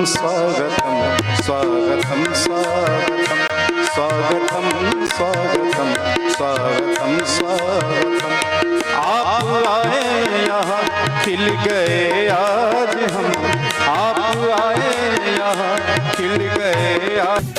स्वागतम स्वागतम स्वागतम स्वागतम स्वागतम स्वागतम स्वागतम। आप आए यहाँ खिल गए आज हम, आप आए यहाँ खिल गए आज।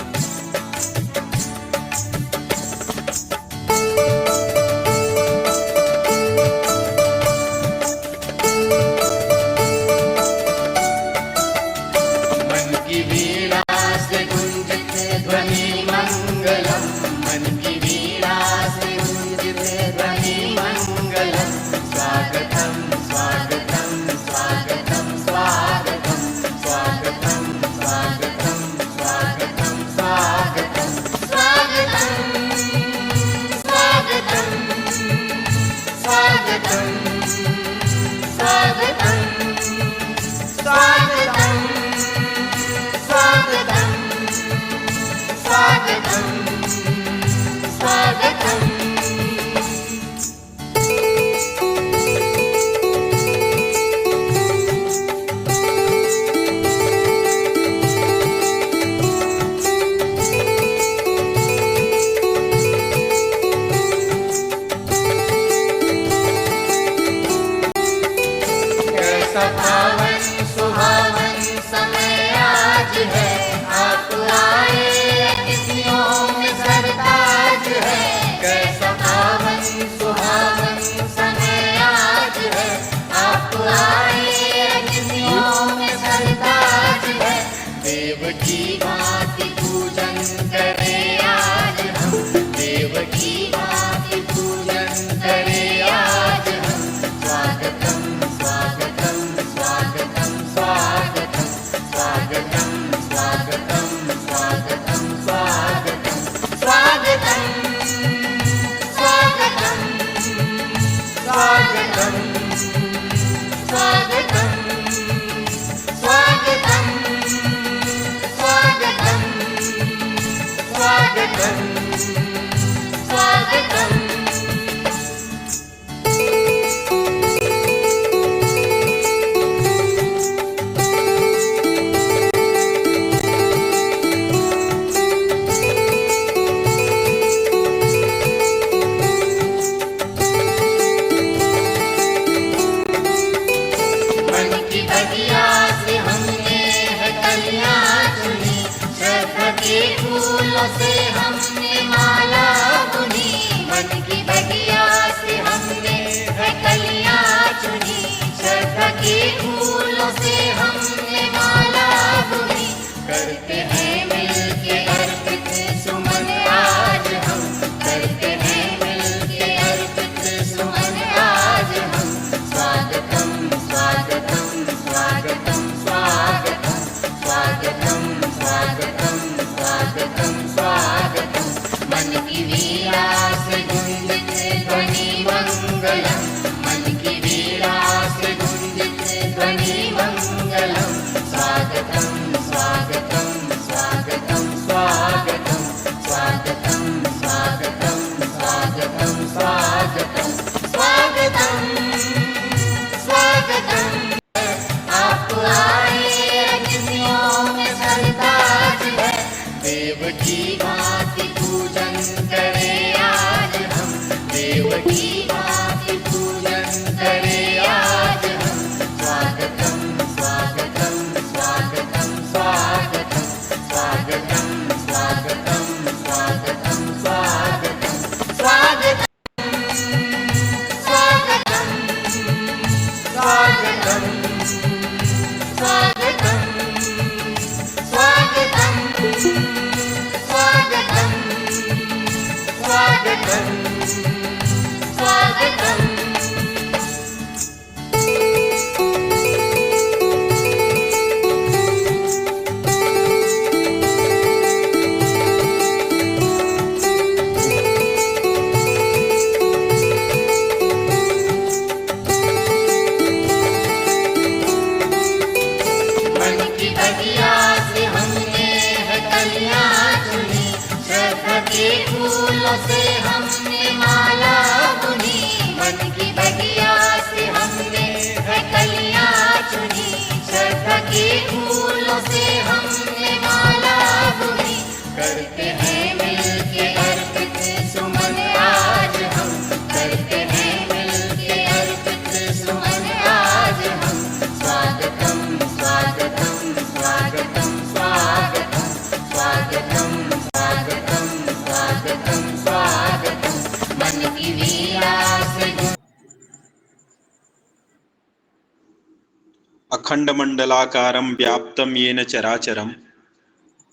अखण्डमण्डलाकारं व्याप्तं येन चराचरं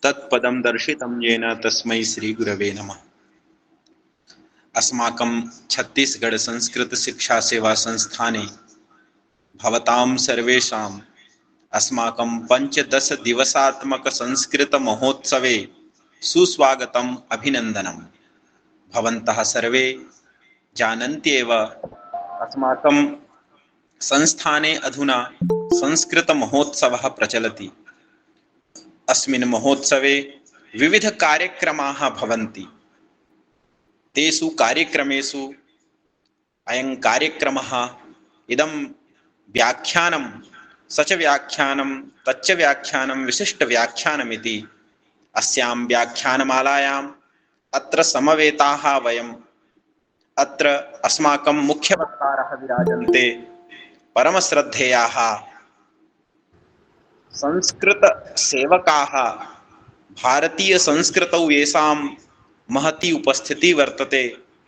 तत्पदं दर्शितं येन तस्मै श्रीगुरवे नमः। अस्माकं छत्तीसगढ़ संस्कृत शिक्षा सेवा संस्थाने भवतां सर्वेषाम् अस्माकं पञ्चदश दिवसात्मक संस्कृत महोत्सवे सुस्वागतम् अभिनन्दनम्। भवन्तः सर्वे जानन्त्येव अस्माकं संस्थाने अधुना संस्कृत महोत्सवः प्रचलति। अस्मिन् महोत्सवे विविध कार्यक्रमाः भवन्ति। तेषु कार्यक्रमेषु अयं कार्यक्रमः इदं व्याख्यानं सच व्याख्यानं तच्च व्याख्यानं विशिष्टव्याख्यानमिति अस्यां व्याख्यानमालायाम् अत्र समवेताः वयम् अत्र अस्माकं मुख्यवक्तारः विराजन्ते परमश्रद्धेयाः संस्कृतसेवकाः। भारतीयसंस्कृतौ येषां महती उपस्थितिः वर्तते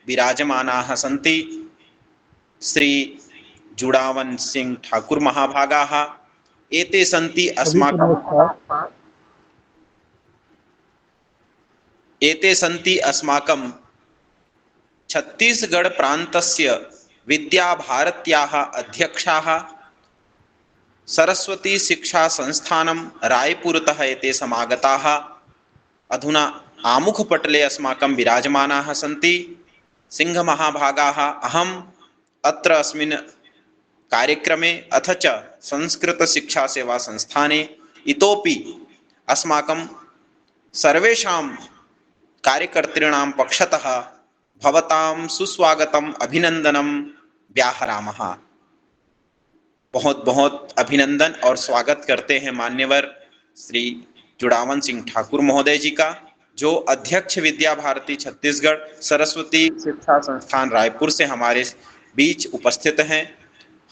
विराजमानाः सन्ति श्री जुड़ावन सिंह ठाकुर महाभागाः। एते सन्ति अस्माकं छत्तीसगढ़ प्रान्तस्य विद्याभारत्याः अध्यक्षाः। सरस्वती शिक्षा संस्थानं रायपुरतः एते समागताः। अधुना आमुखपटले अस्माकं विराजमानाः सन्ति सिंहमहाभागाः। अहम् अत्र अस्मिन् कार्यक्रमे अथ च संस्कृत शिक्षा सेवा संस्थाने इतोपि अस्माकं सर्वेषां कार्यकर्तॄणां पक्षतः भवतां सुस्वागतम् अभिनन्दनं व्याहरामः। बहुत बहुत अभिनंदन और स्वागत करते हैं मान्यवर श्री जुड़ावन सिंह ठाकुर महोदय जी का, जो अध्यक्ष विद्या भारती छत्तीसगढ़ सरस्वती शिक्षा संस्थान रायपुर से हमारे बीच उपस्थित हैं।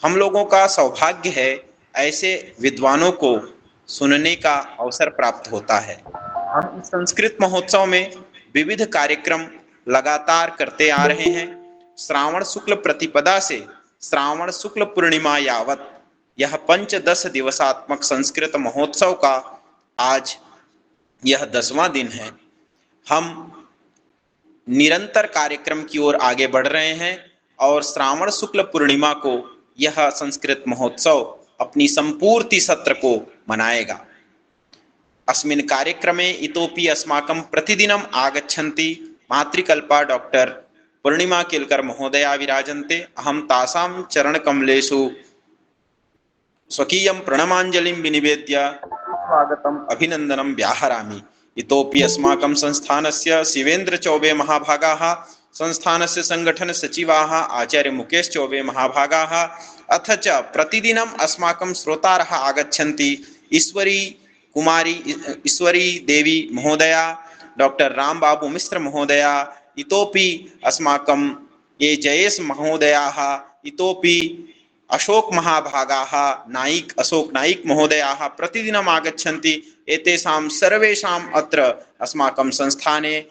हम लोगों का सौभाग्य है ऐसे विद्वानों को सुनने का अवसर प्राप्त होता है। हम इस संस्कृत महोत्सव में विविध कार्यक्रम लगातार करते आ रहे हैं। श्रावण शुक्ल प्रतिपदा से श्रावण शुक्ल पूर्णिमा यावत यह 5-10 दिवसात्मक संस्कृत महोत्सव का आज यह 10वां दिन है। हम निरंतर कार्यक्रम की ओर आगे बढ़ रहे हैं और श्रावण शुक्ल पूर्णिमा को यह संस्कृत महोत्सव अपनी संपूर्ति सत्र को मनाएगा। अस्मिन् कार्यक्रमे इतोपि अस्माकं प्रतिदिनम् आगच्छन्ति मातृकल्पा डॉक्टर पूर्णिमा केलकर महोदया विराजन्ते। अहं तासां चरणकमलेषु स्वकीयं प्रणमाञ्जलिं विनिवेद्य स्वागतम् अभिनन्दनं व्याहरामि। इतोपि अस्माकं संस्थानस्य शिवेन्द्र चौबे महाभागाः, संस्थानस्य संगठन सचिवाः आचार्य मुकेश चौबे महाभागाः, अथ च प्रतिदिनम् अस्माकं श्रोतारः आगच्छन्ति ईश्वरी देवी महोदया, डॉक्टर राम बाबू मिश्र महोदया, इतोपि अस्माकं ये जयेश महोदयाः, इतोपि अशोक महाभागाः, नाइक अशोक नाइक महोदयाः प्रतिदिनम् आगच्छन्ति। एतेषां सर्वेषाम् अत्र अस्माकं संस्थाने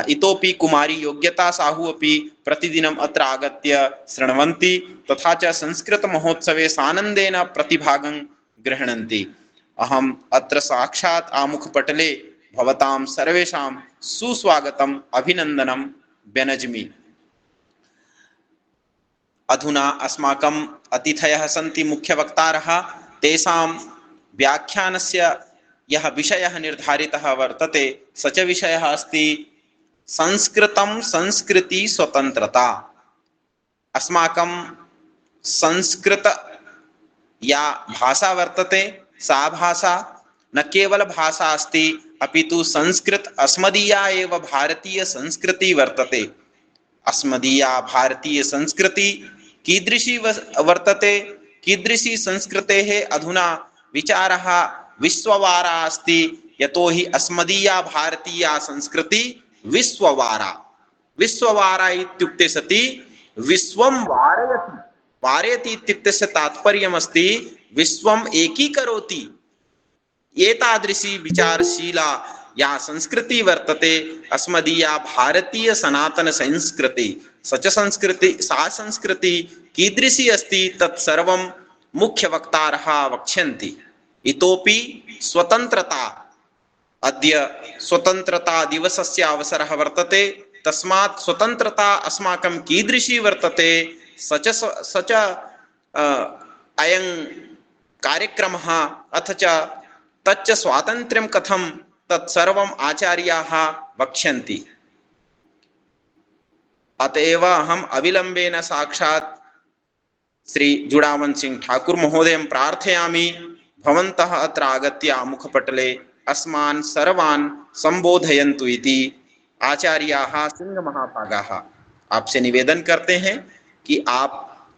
इतोपि कुमारी योग्यता साहू अपि प्रतिदिनम् अत्र आगत्य शृण्वन्ति तथा च संस्कृत महोत्सवे सानन्देन प्रतिभागं गृह्णन्ति। अहम् अत्र साक्षात् आमुखपटले भवतां सर्वेषां सुस्वागतम् अभिनन्दनं व्यनज्मि। अधुना अस्माकम् अतिथयः सन्ति मुख्यवक्तारः। तेषां व्याख्यानस्य यः विषयः निर्धारितः वर्तते स च विषयः अस्ति संस्कृतं संस्कृति स्वतन्त्रता। अस्माकं संस्कृत या भाषा वर्तते सा भाषा न केवल भाषा अस्ति अपितु संस्कृत अस्मदीया एव भारतीय संस्कृति वर्तते। अस्मदीया भारतीय संस्कृति कीदृशी वर्तते, कीदृशी संस्कृतेः अधुना विचारः विश्ववारा अस्ति, यतोहि अस्मदीया भारतीया संस्कृति विश्ववारा। विश्ववारा इत्युक्ते सति विश्वं वारयति, वारयति इत्युक्तस्य तात्पर्यमस्ति विश्वम् एकीकरोति। एतादृशी विचारशीला या संस्कृति वर्तते अस्मदीया भारतीय सनातन संस्कृति। सा संस्कृति कीदृशी अस्ति तत्सर्वं मुख्य वक्तारः वक्ष्यन्ति। इतोपि स्वतन्त्रता, अद्य स्वतन्त्रता दिवसस्य अवसरः वर्तते, तस्मात् स्वतन्त्रता अस्माकं कीदृशी वर्तते स च अयं कार्यक्रमः अथ च तच्च स्वातन्त्र्यं कथं तत्सर्वम् आचार्याः वक्ष्यन्ति। अतएव अहम् अविलम्बेन साक्षात् श्री जुडावन सिंह ठाकुर महोदयं प्रार्थयामि, भवन्तः अत्र आगत्य आमुखपटले अस्मान् सर्वान् संबोधयन्तु इति आचार्याः सिंह महाभागाः। आपसे निवेदन करते हैं कि आप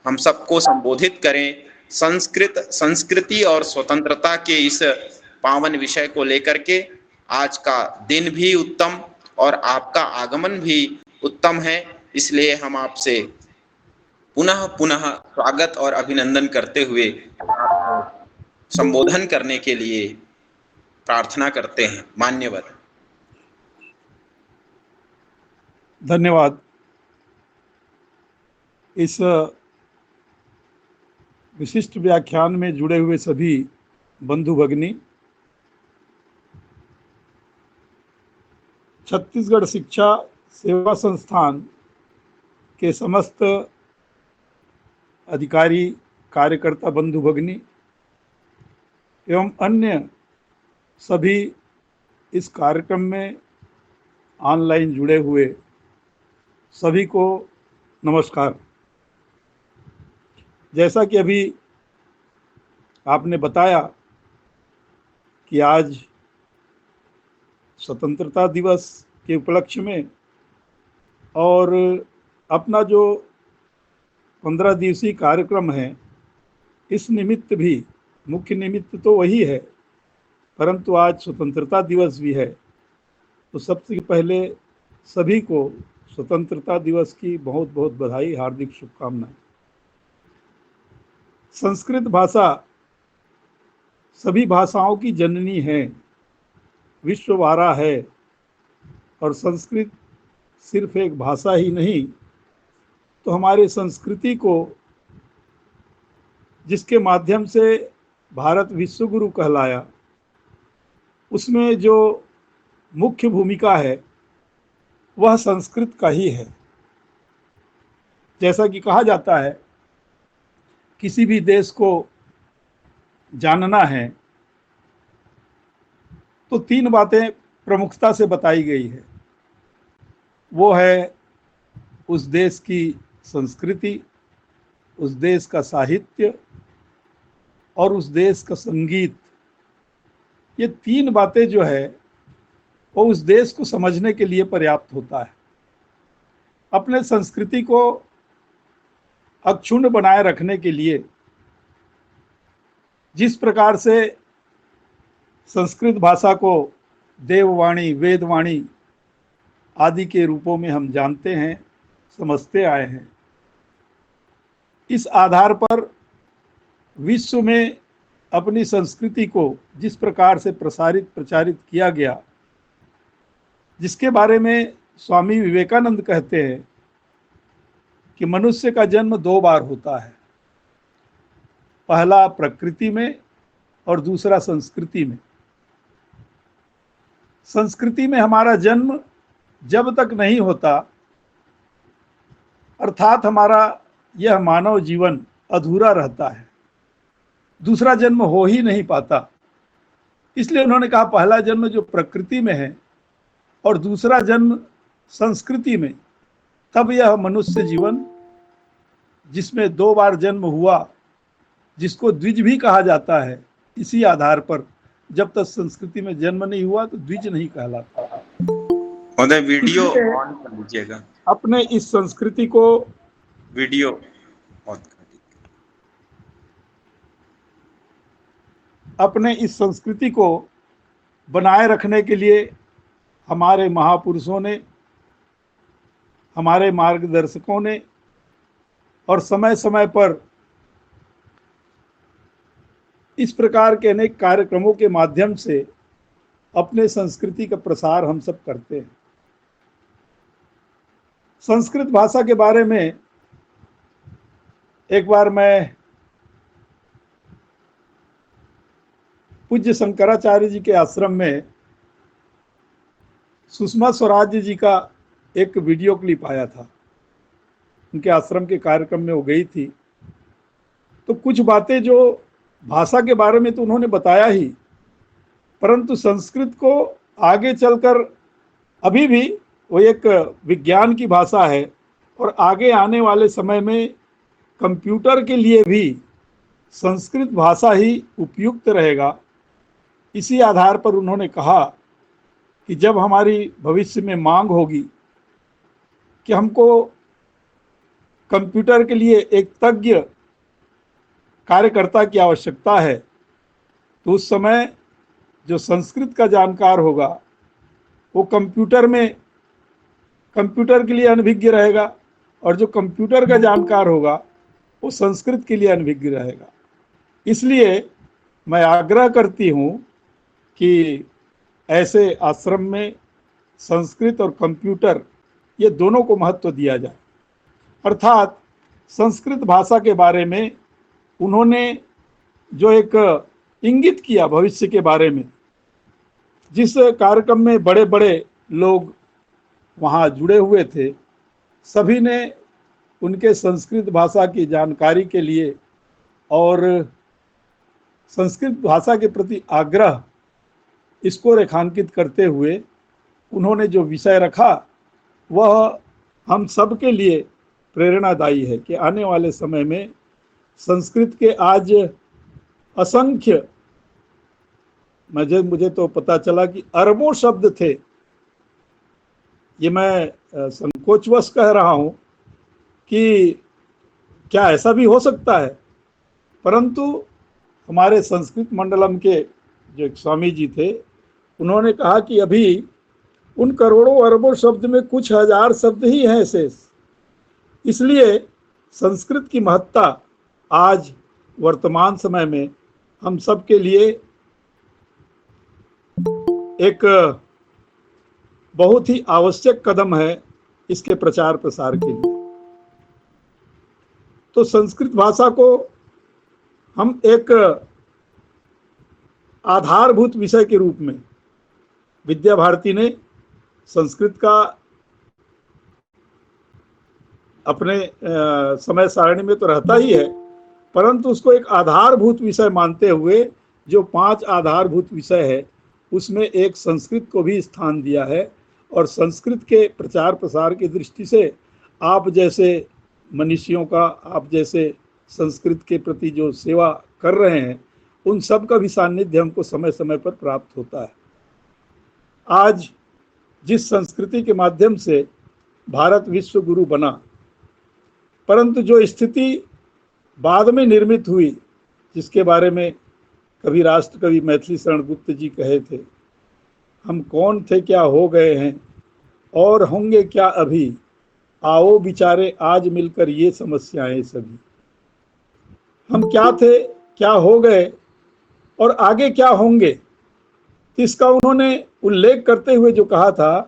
हम सबको संबोधित करें, संस्कृति और स्वतंत्रता के इस पावन विषय को लेकर के। आज का दिन भी उत्तम और आपका आगमन भी उत्तम है, इसलिए हम आपसे पुनः पुनः स्वागत और अभिनंदन करते हुए संबोधन करने के लिए प्रार्थना करते हैं। मान्यवर। धन्यवाद। इस विशिष्ट व्याख्यान में जुड़े हुए सभी बंधु भगिनी, छत्तीसगढ़ शिक्षा सेवा संस्थान के समस्त अधिकारी, कार्यकर्ता बंधु भगिनी एवं अन्य सभी इस कार्यक्रम में ऑनलाइन जुड़े हुए सभी को नमस्कार। जैसा कि अभी आपने बताया कि आज स्वतंत्रता दिवस के उपलक्ष्य में और अपना जो 15 दिवसीय कार्यक्रम है, इस निमित्त भी, मुख्य निमित्त तो वही है, परंतु आज स्वतंत्रता दिवस भी है, तो सबसे पहले सभी को स्वतंत्रता दिवस की बहुत बहुत बधाई, हार्दिक शुभकामनाएं। संस्कृत भाषा सभी भाषाओं की जननी है, विश्ववारा है, और संस्कृत सिर्फ एक भाषा ही नहीं, तो हमारे संस्कृति को जिसके माध्यम से भारत विश्वगुरु कहलाया, उसमें जो मुख्य भूमिका है वह संस्कृत का ही है। जैसा कि कहा जाता है, किसी भी देश को जानना है तो 3 बातें प्रमुखता से बताई गई है। वो है उस देश की संस्कृति, उस देश का साहित्य और उस देश का संगीत। ये 3 बातें जो है वो उस देश को समझने के लिए पर्याप्त होता है। अपने संस्कृति को अक्षुण्ण बनाए रखने के लिए जिस प्रकार से संस्कृत भाषा को देववाणी, वेदवाणी आदि के रूपों में हम जानते हैं, समझते आए हैं, इस आधार पर विश्व में अपनी संस्कृति को जिस प्रकार से प्रचारित किया गया, जिसके बारे में स्वामी विवेकानंद कहते हैं कि मनुष्य का जन्म 2 बार होता है, पहला प्रकृति में और दूसरा संस्कृति में। संस्कृति में हमारा जन्म जब तक नहीं होता, अर्थात हमारा यह मानव जीवन अधूरा रहता है, दूसरा जन्म हो ही नहीं पाता। इसलिए उन्होंने कहा पहला जन्म जो प्रकृति में है और दूसरा जन्म संस्कृति में, तब यह मनुष्य जीवन जिसमें 2 बार जन्म हुआ, जिसको द्विज भी कहा जाता है, इसी आधार पर जब तक संस्कृति में जन्म नहीं हुआ तो द्विज नहीं कहलाता। महोदय वीडियो ऑन कर लीजिएगा। अपने इस संस्कृति को वीडियो ऑन कर दीजिए। अपने इस संस्कृति को बनाए रखने के लिए हमारे महापुरुषों ने, हमारे मार्गदर्शकों ने और समय समय पर इस प्रकार के अनेक कार्यक्रमों के माध्यम से अपने संस्कृति का प्रसार हम सब करते हैं। संस्कृत भाषा के बारे में एक बार मैं पूज्य शंकराचार्य जी के आश्रम में सुषमा स्वराज जी का एक वीडियो क्लिप आया था। उनके आश्रम के कार्यक्रम में वो गई थी, तो कुछ बातें जो भाषा के बारे में तो उन्होंने बताया ही, परंतु संस्कृत को आगे चलकर अभी भी वो एक विज्ञान की भाषा है और आगे आने वाले समय में कंप्यूटर के लिए भी संस्कृत भाषा ही उपयुक्त रहेगा। इसी आधार पर उन्होंने कहा कि जब हमारी भविष्य में मांग होगी कि हमको कंप्यूटर के लिए एक तज्ञ कार्यकर्ता की आवश्यकता है, तो उस समय जो संस्कृत का जानकार होगा वो कंप्यूटर के लिए अनभिज्ञ रहेगा, और जो कंप्यूटर का जानकार होगा वो संस्कृत के लिए अनभिज्ञ रहेगा। इसलिए मैं आग्रह करती हूँ कि ऐसे आश्रम में संस्कृत और कंप्यूटर ये दोनों को महत्व दिया जाए। अर्थात संस्कृत भाषा के बारे में उन्होंने जो एक इंगित किया भविष्य के बारे में, जिस कार्यक्रम में बड़े बड़े लोग वहाँ जुड़े हुए थे, सभी ने उनके संस्कृत भाषा की जानकारी के लिए और संस्कृत भाषा के प्रति आग्रह इसको रेखांकित करते हुए उन्होंने जो विषय रखा वह हम सब के लिए प्रेरणादायी है कि आने वाले समय में संस्कृत के आज असंख्य, मुझे तो पता चला कि अरबों शब्द थे। ये मैं संकोचवश कह रहा हूँ कि क्या ऐसा भी हो सकता है, परंतु हमारे संस्कृत मंडलम के जो एक स्वामी जी थे उन्होंने कहा कि अभी उन करोड़ों अरबों शब्द में कुछ हजार शब्द ही हैं शेष। इसलिए संस्कृत की महत्ता आज वर्तमान समय में हम सब के लिए एक बहुत ही आवश्यक कदम है इसके प्रचार प्रसार के लिए। तो संस्कृत भाषा को हम एक आधारभूत विषय के रूप में, विद्या भारती ने संस्कृत का अपने समय सारणी में तो रहता ही है, परंतु उसको एक आधारभूत विषय मानते हुए जो 5 आधारभूत विषय है उसमें एक संस्कृत को भी स्थान दिया है। और संस्कृत के प्रचार प्रसार की दृष्टि से आप जैसे मनीषियों का, आप जैसे संस्कृत के प्रति जो सेवा कर रहे हैं, उन सब का भी सानिध्य हमको समय समय पर प्राप्त होता है। आज जिस संस्कृति के माध्यम से भारत विश्व गुरु बना, परंतु जो स्थिति बाद में निर्मित हुई, जिसके बारे में कभी राष्ट्र कवि मैथिली शरण गुप्त जी कहे थे, हम कौन थे क्या हो गए हैं और होंगे क्या अभी, आओ बिचारे आज मिलकर ये समस्याएं सभी। हम क्या थे क्या हो गए और आगे क्या होंगे, इसका उन्होंने उल्लेख करते हुए जो कहा था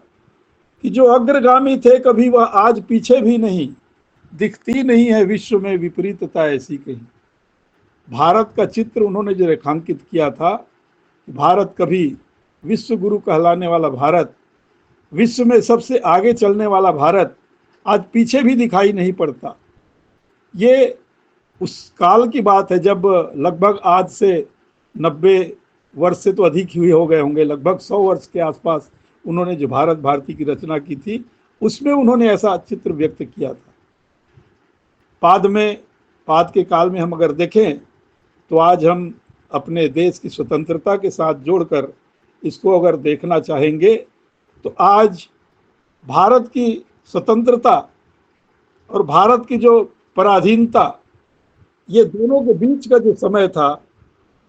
कि जो अग्रगामी थे कभी वह आज पीछे भी नहीं, दिखती नहीं है विश्व में विपरीतता ऐसी कहीं। भारत का चित्र उन्होंने जो रेखांकित किया था, भारत कभी विश्व गुरु कहलाने वाला भारत, विश्व में सबसे आगे चलने वाला भारत आज पीछे भी दिखाई नहीं पड़ता। ये उस काल की बात है जब लगभग आज से 90 वर्ष से तो अधिक ही हो गए होंगे, लगभग 100 वर्ष के आसपास उन्होंने जो भारत भारती की रचना की थी उसमें उन्होंने ऐसा चित्र व्यक्त किया था। बाद के काल में हम अगर देखें तो आज हम अपने देश की स्वतंत्रता के साथ जोड़कर इसको अगर देखना चाहेंगे तो आज भारत की स्वतंत्रता और भारत की जो पराधीनता, ये दोनों के बीच का जो समय था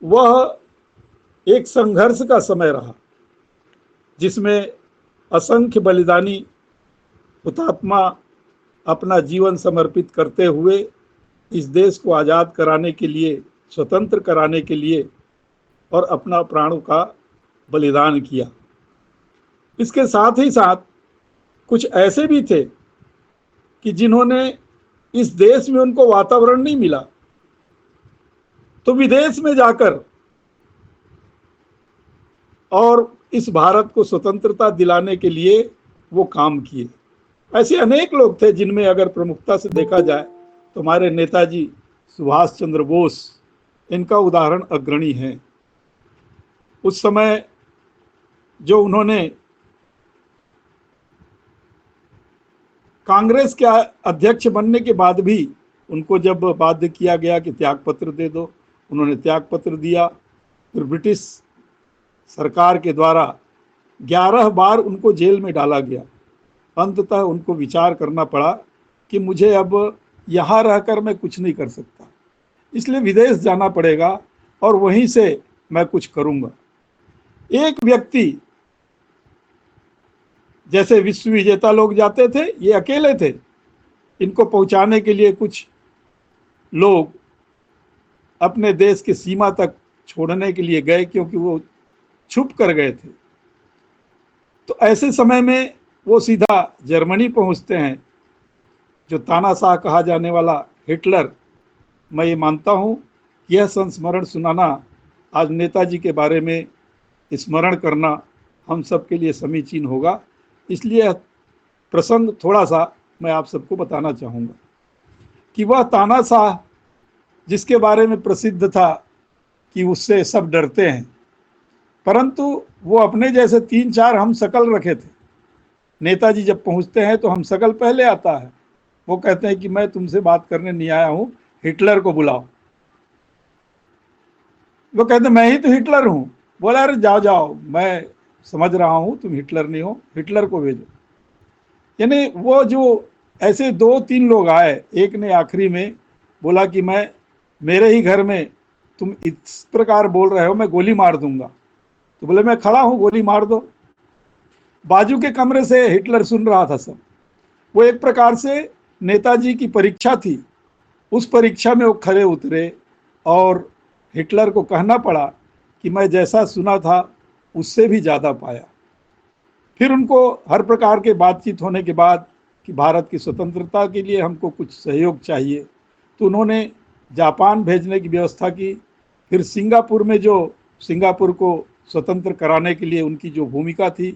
वह एक संघर्ष का समय रहा, जिसमें असंख्य बलिदानी हुतात्मा अपना जीवन समर्पित करते हुए इस देश को आज़ाद कराने के लिए, स्वतंत्र कराने के लिए और अपना प्राणों का बलिदान किया। इसके साथ ही साथ कुछ ऐसे भी थे कि जिन्होंने इस देश में उनको वातावरण नहीं मिला तो विदेश में जाकर और इस भारत को स्वतंत्रता दिलाने के लिए वो काम किए। ऐसे अनेक लोग थे जिनमें अगर प्रमुखता से देखा जाए तो हमारे नेताजी सुभाष चंद्र बोस, इनका उदाहरण अग्रणी है। उस समय जो उन्होंने कांग्रेस के अध्यक्ष बनने के बाद भी उनको जब बाध्य किया गया कि त्यागपत्र दे दो, उन्होंने त्यागपत्र दिया। फिर ब्रिटिश सरकार के द्वारा 11 बार उनको जेल में डाला गया। अंततः उनको विचार करना पड़ा कि मुझे अब यहाँ रहकर मैं कुछ नहीं कर सकता, इसलिए विदेश जाना पड़ेगा और वहीं से मैं कुछ करूँगा। एक व्यक्ति, जैसे विश्व विजेता लोग जाते थे, ये अकेले थे। इनको पहुंचाने के लिए कुछ लोग अपने देश की सीमा तक छोड़ने के लिए गए, क्योंकि वो छुप कर गए थे। तो ऐसे समय में वो सीधा जर्मनी पहुंचते हैं। जो तानाशाह कहा जाने वाला हिटलर, मैं ये मानता हूँ कि यह संस्मरण सुनाना, आज नेताजी के बारे में स्मरण करना हम सब के लिए समीचीन होगा। इसलिए प्रसंग थोड़ा सा मैं आप सबको बताना चाहूँगा कि वह तानाशाह जिसके बारे में प्रसिद्ध था कि उससे सब डरते हैं, परंतु वो अपने जैसे 3-4 हम शकल रखे थे। नेताजी जब पहुंचते हैं तो हम शकल पहले आता है। वो कहते हैं कि मैं तुमसे बात करने नहीं आया हूं, हिटलर को बुलाओ। वो कहते मैं ही तो हिटलर हूं। बोला अरे जाओ जाओ, मैं समझ रहा हूं तुम हिटलर नहीं हो, हिटलर को भेजो। यानी वो जो ऐसे 2-3 लोग आए, एक ने आखिरी में बोला कि मैं, मेरे ही घर में तुम इस प्रकार बोल रहे हो, मैं गोली मार दूंगा। तो बोले मैं खड़ा हूं, गोली मार दो। बाजू के कमरे से हिटलर सुन रहा था सब। वो एक प्रकार से नेताजी की परीक्षा थी, उस परीक्षा में वो खरे उतरे और हिटलर को कहना पड़ा कि मैं जैसा सुना था उससे भी ज़्यादा पाया। फिर उनको हर प्रकार के बातचीत होने के बाद कि भारत की स्वतंत्रता के लिए हमको कुछ सहयोग चाहिए, तो उन्होंने जापान भेजने की व्यवस्था की। फिर सिंगापुर में, जो सिंगापुर को स्वतंत्र कराने के लिए उनकी जो भूमिका थी,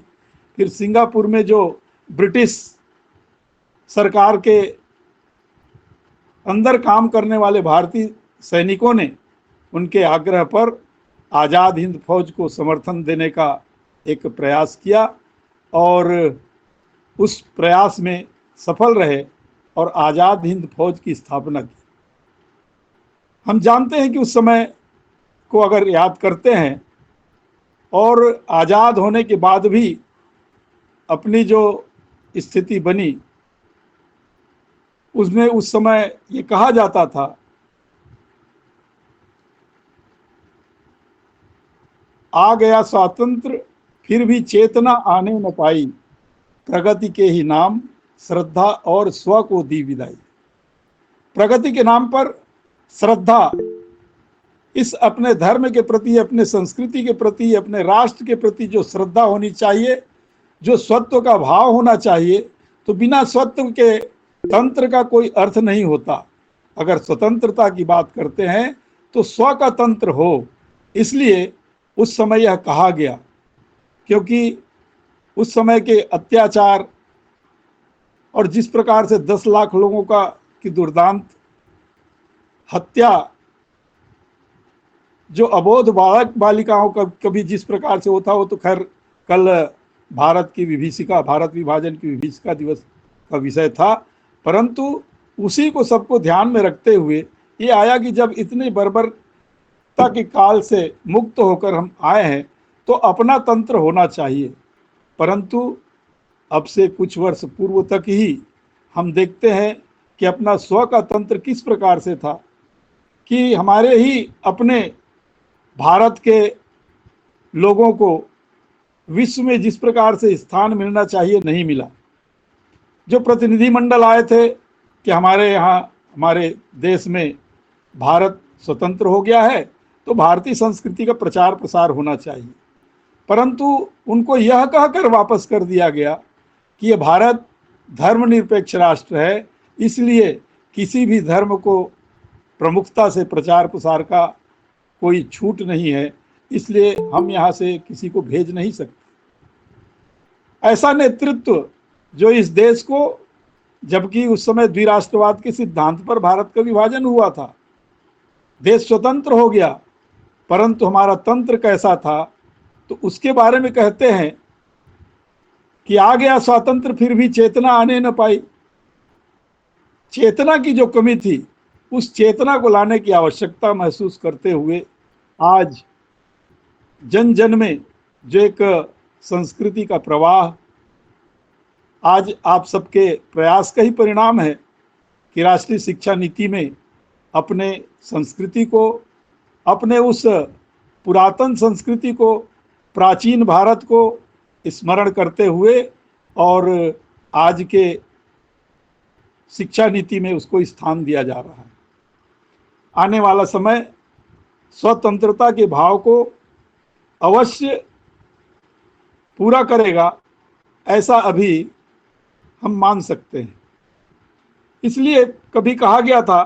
फिर सिंगापुर में जो ब्रिटिश सरकार के अंदर काम करने वाले भारतीय सैनिकों ने उनके आग्रह पर आज़ाद हिंद फौज को समर्थन देने का एक प्रयास किया और उस प्रयास में सफल रहे और आज़ाद हिंद फौज की स्थापना की। हम जानते हैं कि उस समय को अगर याद करते हैं और आज़ाद होने के बाद भी अपनी जो स्थिति बनी, उसमें उस समय ये कहा जाता था आ गया स्वातंत्र फिर भी चेतना आने न पाई, प्रगति के ही नाम श्रद्धा और स्व को दी विदाई। प्रगति के नाम पर श्रद्धा, इस अपने धर्म के प्रति, अपने संस्कृति के प्रति, अपने राष्ट्र के प्रति जो श्रद्धा होनी चाहिए, जो स्वत्व का भाव होना चाहिए, तो बिना स्वत्व के तंत्र का कोई अर्थ नहीं होता। अगर स्वतंत्रता की बात करते हैं तो स्व का तंत्र हो, इसलिए उस समय यह कहा गया, क्योंकि उस समय के अत्याचार और जिस प्रकार से 10 लाख लोगों की दुर्दांत हत्या, जो अबोध बालक बालिकाओं का कभी जिस प्रकार से होता, वो तो खैर कल भारत की विभीषिका, भारत विभाजन की विभीषिका दिवस का विषय था, परंतु उसी को सबको ध्यान में रखते हुए ये आया कि जब इतनी बर्बरता के काल से मुक्त होकर हम आए हैं तो अपना तंत्र होना चाहिए। परंतु अब से कुछ वर्ष पूर्व तक ही हम देखते हैं कि अपना स्व का तंत्र किस प्रकार से था कि हमारे ही अपने भारत के लोगों को विश्व में जिस प्रकार से स्थान मिलना चाहिए नहीं मिला। जो प्रतिनिधिमंडल आए थे कि हमारे यहाँ, हमारे देश में भारत स्वतंत्र हो गया है तो भारतीय संस्कृति का प्रचार प्रसार होना चाहिए, परंतु उनको यह कहकर वापस कर दिया गया कि ये भारत धर्मनिरपेक्ष राष्ट्र है, इसलिए किसी भी धर्म को प्रमुखता से प्रचार प्रसार का कोई छूट नहीं है, इसलिए हम यहाँ से किसी को भेज नहीं सकते। ऐसा नेतृत्व जो इस देश को, जबकि उस समय द्विराष्ट्रवाद के सिद्धांत पर भारत का विभाजन हुआ था, देश स्वतंत्र हो गया, परंतु हमारा तंत्र कैसा था तो उसके बारे में कहते हैं कि आ गया स्वातंत्र फिर भी चेतना आने न पाई। चेतना की जो कमी थी, उस चेतना को लाने की आवश्यकता महसूस करते हुए आज जन जन में जो एक संस्कृति का प्रवाह, आज आप सबके प्रयास का ही परिणाम है कि राष्ट्रीय शिक्षा नीति में अपने संस्कृति को, अपने उस पुरातन संस्कृति को, प्राचीन भारत को स्मरण करते हुए और आज के शिक्षा नीति में उसको स्थान दिया जा रहा है। आने वाला समय स्वतंत्रता के भाव को अवश्य पूरा करेगा, ऐसा अभी हम मान सकते हैं। इसलिए कभी कहा गया था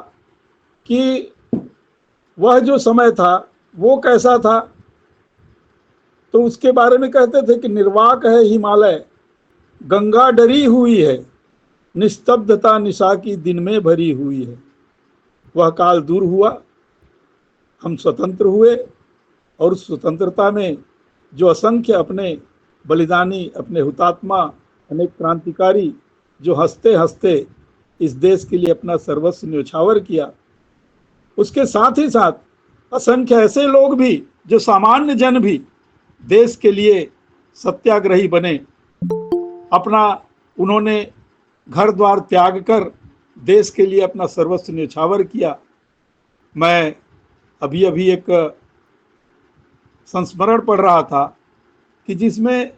कि वह जो समय था वो कैसा था, तो उसके बारे में कहते थे कि निर्वाक है हिमालय, गंगा डरी हुई है, निस्तब्धता निशा की दिन में भरी हुई है। वह काल दूर हुआ, हम स्वतंत्र हुए और उस स्वतंत्रता में जो असंख्य अपने बलिदानी, अपने हुतात्मा, अनेक क्रांतिकारी जो हंसते हंसते इस देश के लिए अपना सर्वस्व न्यौछावर किया, उसके साथ ही साथ असंख्य ऐसे लोग भी जो सामान्य जन भी देश के लिए सत्याग्रही बने, अपना उन्होंने घर द्वार त्याग कर देश के लिए अपना सर्वस्व न्यौछावर किया। मैं अभी अभी एक संस्मरण पढ़ रहा था कि जिसमें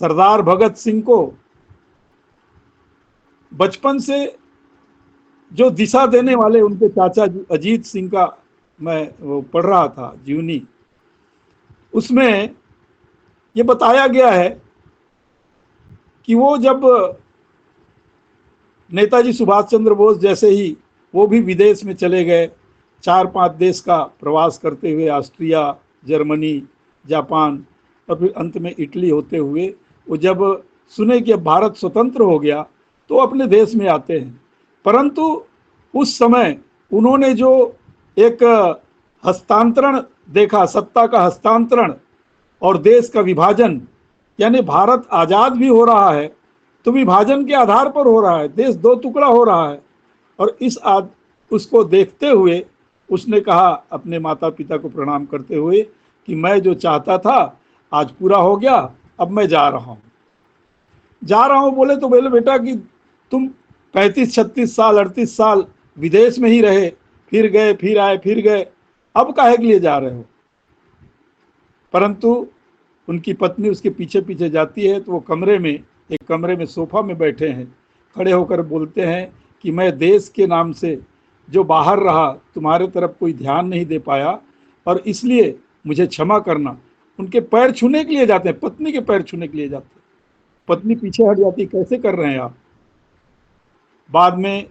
सरदार भगत सिंह को बचपन से जो दिशा देने वाले उनके चाचा अजीत सिंह का मैं वो पढ़ रहा था जीवनी, उसमें ये बताया गया है कि वो जब नेताजी सुभाष चंद्र बोस जैसे ही वो भी विदेश में चले गए, 4-5 देश का प्रवास करते हुए, ऑस्ट्रिया, जर्मनी, जापान और फिर अंत में इटली होते हुए, वो जब सुने कि अब भारत स्वतंत्र हो गया तो अपने देश में आते हैं। परंतु उस समय उन्होंने जो एक हस्तांतरण देखा, सत्ता का हस्तांतरण और देश का विभाजन, यानी भारत आज़ाद भी हो रहा है तो विभाजन के आधार पर हो रहा है, देश 2 टुकड़ा हो रहा है। और उसको देखते हुए उसने कहा अपने माता पिता को प्रणाम करते हुए कि मैं जो चाहता था आज पूरा हो गया, अब मैं जा रहा हूँ। बोले तो बोले बेटा कि तुम 35-36 साल 38 साल विदेश में ही रहे, फिर गए, फिर आए, फिर गए, अब काहे के लिए जा रहे हो। परंतु उनकी पत्नी उसके पीछे पीछे जाती है तो वो एक कमरे में सोफा में बैठे हैं, खड़े होकर बोलते हैं कि मैं देश के नाम से जो बाहर रहा, तुम्हारे तरफ कोई ध्यान नहीं दे पाया और इसलिए मुझे क्षमा करना। उनके पैर छूने के लिए जाते हैं, पत्नी के पैर छूने के लिए जाते हैं, पत्नी पीछे हट जाती, कैसे कर रहे हैं आप। बाद में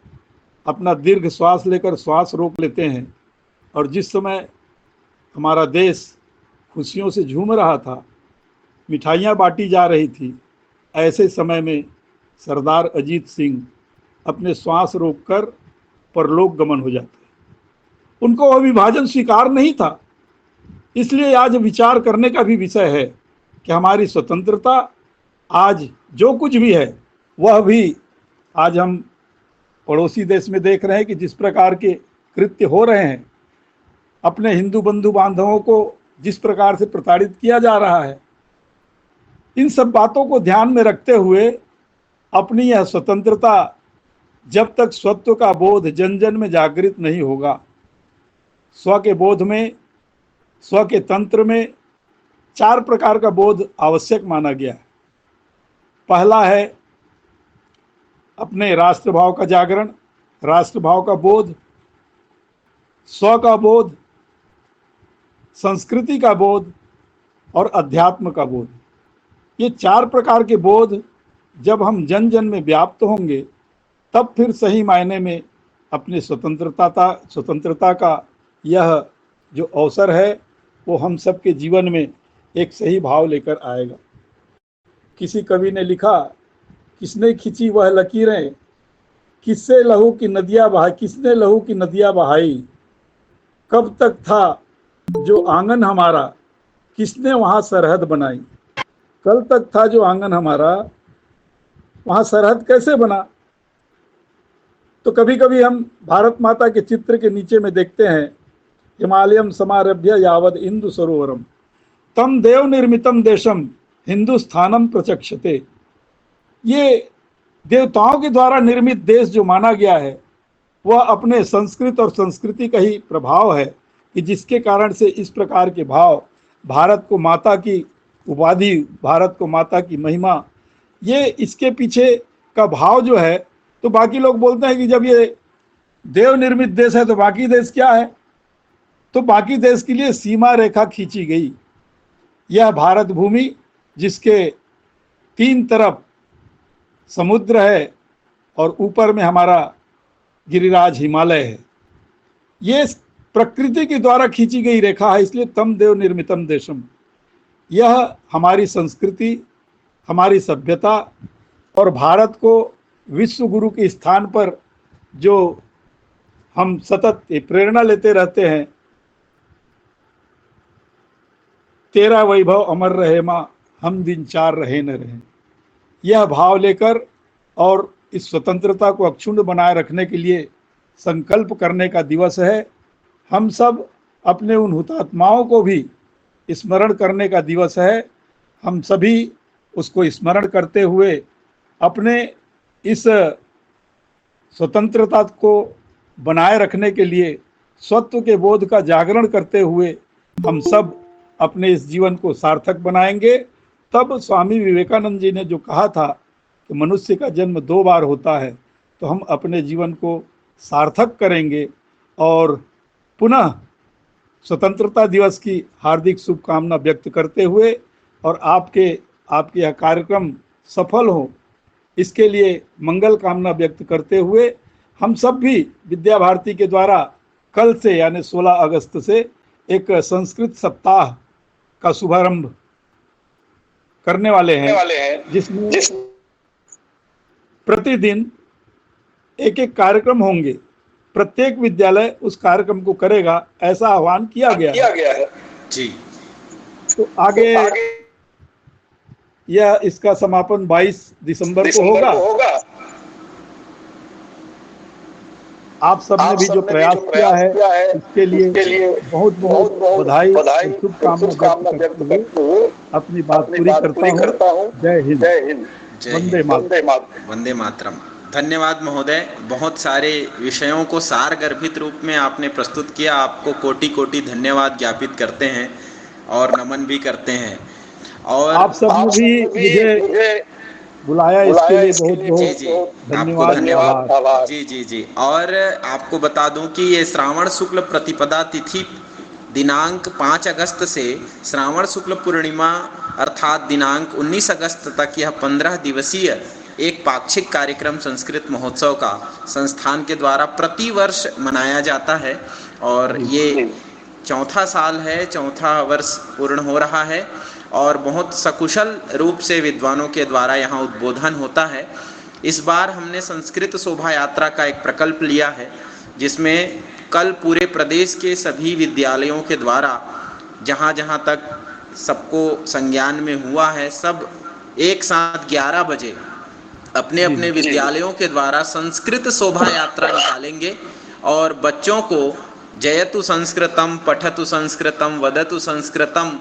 अपना दीर्घ श्वास लेकर श्वास रोक लेते हैं और जिस समय हमारा देश खुशियों से झूम रहा था, मिठाइयाँ बांटी जा रही थी, ऐसे समय में सरदार अजीत सिंह अपने श्वास रोककर परलोक गमन हो जाते। उनको वह विभाजन स्वीकार नहीं था। इसलिए आज विचार करने का भी विषय है कि हमारी स्वतंत्रता आज जो कुछ भी है वह भी आज हम पड़ोसी देश में देख रहे हैं कि जिस प्रकार के कृत्य हो रहे हैं, अपने हिंदू बंधु बांधवों को जिस प्रकार से प्रताड़ित किया जा रहा है, इन सब बातों को ध्यान में रखते हुए अपनी यह स्वतंत्रता, जब तक स्वत्व का बोध जन जन में जागृत नहीं होगा, स्व के बोध में, स्व के तंत्र में 4 प्रकार का बोध आवश्यक माना गया है। पहला है अपने राष्ट्रभाव का जागरण, राष्ट्रभाव का बोध, स्व का बोध, संस्कृति का बोध और अध्यात्म का बोध। ये 4 प्रकार के बोध जब हम जन जन में व्याप्त होंगे, तब फिर सही मायने में अपने स्वतंत्रता का यह जो अवसर है वो हम सब के जीवन में एक सही भाव लेकर आएगा। किसी कवि ने लिखा, किसने खींची वह लकीरें, किससे लहू की नदियां बहाई, किसने लहू की नदियां बहाई, कब तक था जो आंगन हमारा, किसने वहां सरहद बनाई। कल तक था जो आंगन हमारा, वहां सरहद कैसे बना। तो कभी कभी हम भारत माता के चित्र के नीचे में देखते हैं, हिमालयम समारभ्य यावद इंदु सरोवरम तम देव निर्मितम देशम हिंदुस्थानम प्रचक्षते। ये देवताओं के द्वारा निर्मित देश जो माना गया है, वह अपने संस्कृत और संस्कृति का ही प्रभाव है कि जिसके कारण से इस प्रकार के भाव, भारत को माता की उपाधि, भारत को माता की महिमा, ये इसके पीछे का भाव जो है। तो बाकी लोग बोलते हैं कि जब ये देव निर्मित देश है तो बाकी देश क्या है। तो बाकी देश के लिए सीमा रेखा खींची गई। यह भारत भूमि जिसके 3 तरफ समुद्र है और ऊपर में हमारा गिरिराज हिमालय है, ये प्रकृति के द्वारा खींची गई रेखा है, इसलिए तम देव निर्मितम देशम। यह हमारी संस्कृति, हमारी सभ्यता और भारत को विश्व गुरु के स्थान पर जो हम सतत प्रेरणा लेते रहते हैं, तेरा वैभव अमर रहे माँ, हम दिन 4 रहे न रहे, यह भाव लेकर और इस स्वतंत्रता को अक्षुण्ण बनाए रखने के लिए संकल्प करने का दिवस है। हम सब अपने उन हुतात्माओं को भी स्मरण करने का दिवस है। हम सभी उसको स्मरण करते हुए अपने इस स्वतंत्रता को बनाए रखने के लिए स्वत्व के बोध का जागरण करते हुए हम सब अपने इस जीवन को सार्थक बनाएंगे। तब स्वामी विवेकानंद जी ने जो कहा था कि मनुष्य का जन्म 2 बार होता है, तो हम अपने जीवन को सार्थक करेंगे और पुनः स्वतंत्रता दिवस की हार्दिक शुभकामना व्यक्त करते हुए और आपके यह कार्यक्रम सफल हो, इसके लिए मंगल कामना व्यक्त करते हुए हम सब भी विद्या भारती के द्वारा कल से यानी 16 अगस्त से एक संस्कृत सप्ताह का शुभारंभ करने वाले हैं, जिसमें प्रतिदिन एक कार्यक्रम होंगे। प्रत्येक विद्यालय उस कार्यक्रम को करेगा, ऐसा आह्वान किया गया है जी। तो आगे यह इसका समापन 22 दिसंबर को होगा। आप सबने भी जो प्रयास किया है इसके लिए बहुत बहुत बधाई और शुभकामना व्यक्त करते हुए अपनी बात पूरी करता हूँ। जय हिंद, वंदे मातरम। धन्यवाद महोदय, बहुत सारे विषयों को सार गर्भित रूप में आपने प्रस्तुत किया। आपको कोटि कोटि धन्यवाद ज्ञापित करते हैं और नमन भी करते हैं। और आप सबने भी मुझे बुलाया, इसके लिए बहुत बहुत धन्यवाद। जी। और आपको बता दूं कि ये श्रावण शुक्ल प्रतिपदा तिथि दिनांक 5 अगस्त से श्रावण शुक्ल पूर्णिमा अर्थात दिनांक 19 अगस्त तक यह 15 दिवसीय एक पाक्षिक कार्यक्रम संस्कृत महोत्सव का संस्थान के द्वारा प्रतिवर्ष मनाया जाता है और ये 4था साल है, 4था वर्ष पूर्ण हो रहा है और बहुत सकुशल रूप से विद्वानों के द्वारा यहाँ उद्बोधन होता है। इस बार हमने संस्कृत शोभा यात्रा का एक प्रकल्प लिया है, जिसमें कल पूरे प्रदेश के सभी विद्यालयों के द्वारा जहाँ जहाँ तक सबको संज्ञान में हुआ है, सब एक साथ 11 बजे अपने अपने विद्यालयों के द्वारा संस्कृत शोभा यात्रा निकालेंगे और बच्चों को जयतु संस्कृतम, पठतु संस्कृतम, वदतु संस्कृतम,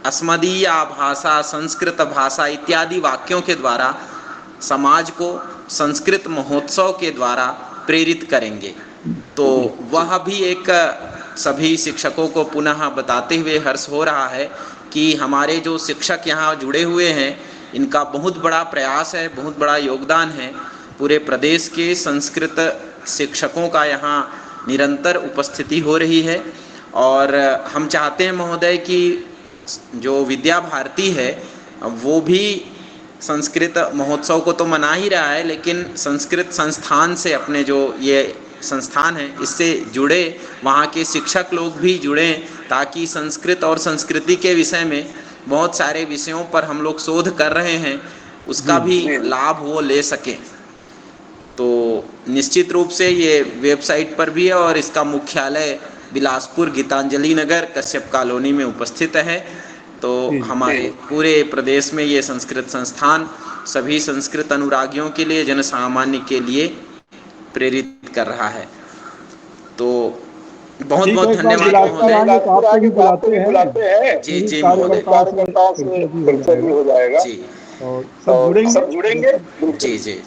अस्मदीया भाषा, संस्कृत भाषा इत्यादि वाक्यों के द्वारा समाज को संस्कृत महोत्सव के द्वारा प्रेरित करेंगे। तो वह भी एक सभी शिक्षकों को पुनः बताते हुए हर्ष हो रहा है कि हमारे जो शिक्षक यहाँ जुड़े हुए हैं, इनका बहुत बड़ा प्रयास है, बहुत बड़ा योगदान है। पूरे प्रदेश के संस्कृत शिक्षकों का यहाँ निरंतर उपस्थिति हो रही है और हम चाहते हैं महोदय कि जो विद्या भारती है वो भी संस्कृत महोत्सव को तो मना ही रहा है, लेकिन संस्कृत संस्थान से अपने जो ये संस्थान है इससे जुड़े, वहाँ के शिक्षक लोग भी जुड़े ताकि संस्कृत और संस्कृति के विषय में बहुत सारे विषयों पर हम लोग शोध कर रहे हैं, उसका भी लाभ वो ले सकें। तो निश्चित रूप से ये वेबसाइट पर भी है और इसका मुख्यालय बिलासपुर गीतांजलि नगर कश्यप कॉलोनी में उपस्थित है। तो हमारे पूरे प्रदेश में ये संस्कृत संस्थान सभी संस्कृत अनुरागियों के लिए, जन सामान्य के लिए प्रेरित कर रहा है। तो बहुत बहुत धन्यवाद महोदय। जी जी महोदय, जी सब जुड़ेंगे। जी जी।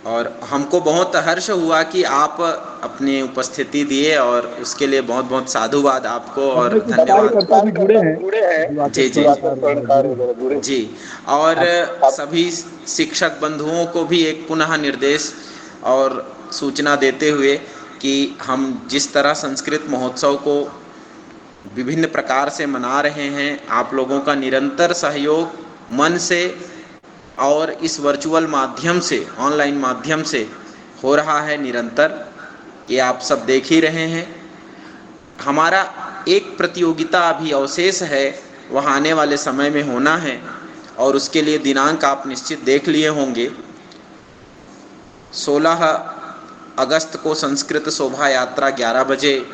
और हमको बहुत हर्ष हुआ कि आप अपनी उपस्थिति दिए और उसके लिए बहुत बहुत साधुवाद आपको और धन्यवाद। भी जुड़े हैं। जी जी जी। और सभी शिक्षक बंधुओं को भी एक पुनः निर्देश और सूचना देते हुए कि हम जिस तरह संस्कृत महोत्सव को विभिन्न प्रकार से मना रहे हैं, आप लोगों का निरंतर सहयोग मन से और इस वर्चुअल माध्यम से, ऑनलाइन माध्यम से हो रहा है निरंतर, ये आप सब देख ही रहे हैं। हमारा एक प्रतियोगिता अभी अवशेष है, वह आने वाले समय में होना है और उसके लिए दिनांक आप निश्चित देख लिए होंगे। 16 अगस्त को संस्कृत शोभा यात्रा 11 बजे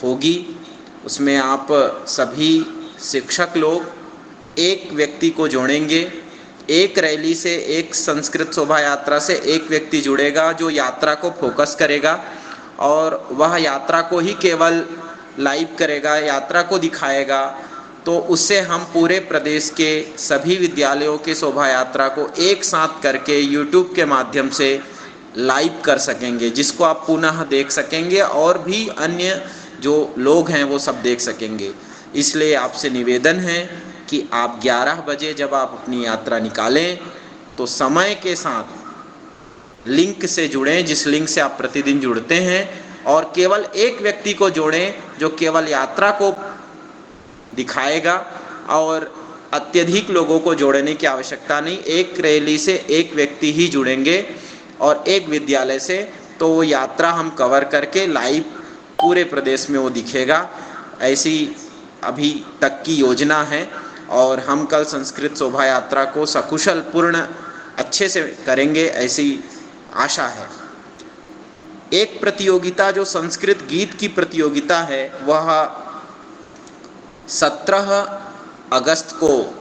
होगी। उसमें आप सभी शिक्षक लोग एक व्यक्ति को जोड़ेंगे। एक रैली से, एक संस्कृत शोभा यात्रा से एक व्यक्ति जुड़ेगा जो यात्रा को फोकस करेगा और वह यात्रा को ही केवल लाइव करेगा, यात्रा को दिखाएगा। तो उससे हम पूरे प्रदेश के सभी विद्यालयों के शोभा यात्रा को एक साथ करके यूट्यूब के माध्यम से लाइव कर सकेंगे, जिसको आप पुनः देख सकेंगे और भी अन्य जो लोग हैं वो सब देख सकेंगे। इसलिए आपसे निवेदन है कि आप 11 बजे जब आप अपनी यात्रा निकालें तो समय के साथ लिंक से जुड़ें, जिस लिंक से आप प्रतिदिन जुड़ते हैं, और केवल एक व्यक्ति को जोड़ें जो केवल यात्रा को दिखाएगा और अत्यधिक लोगों को जोड़ने की आवश्यकता नहीं। एक रैली से एक व्यक्ति ही जुड़ेंगे और एक विद्यालय से, तो वो यात्रा हम कवर करके लाइव पूरे प्रदेश में वो दिखेगा। ऐसी अभी तक की योजना है और हम कल संस्कृत शोभा यात्रा को सकुशल पूर्ण अच्छे से करेंगे, ऐसी आशा है। एक प्रतियोगिता जो संस्कृत गीत की प्रतियोगिता है वह 17 अगस्त को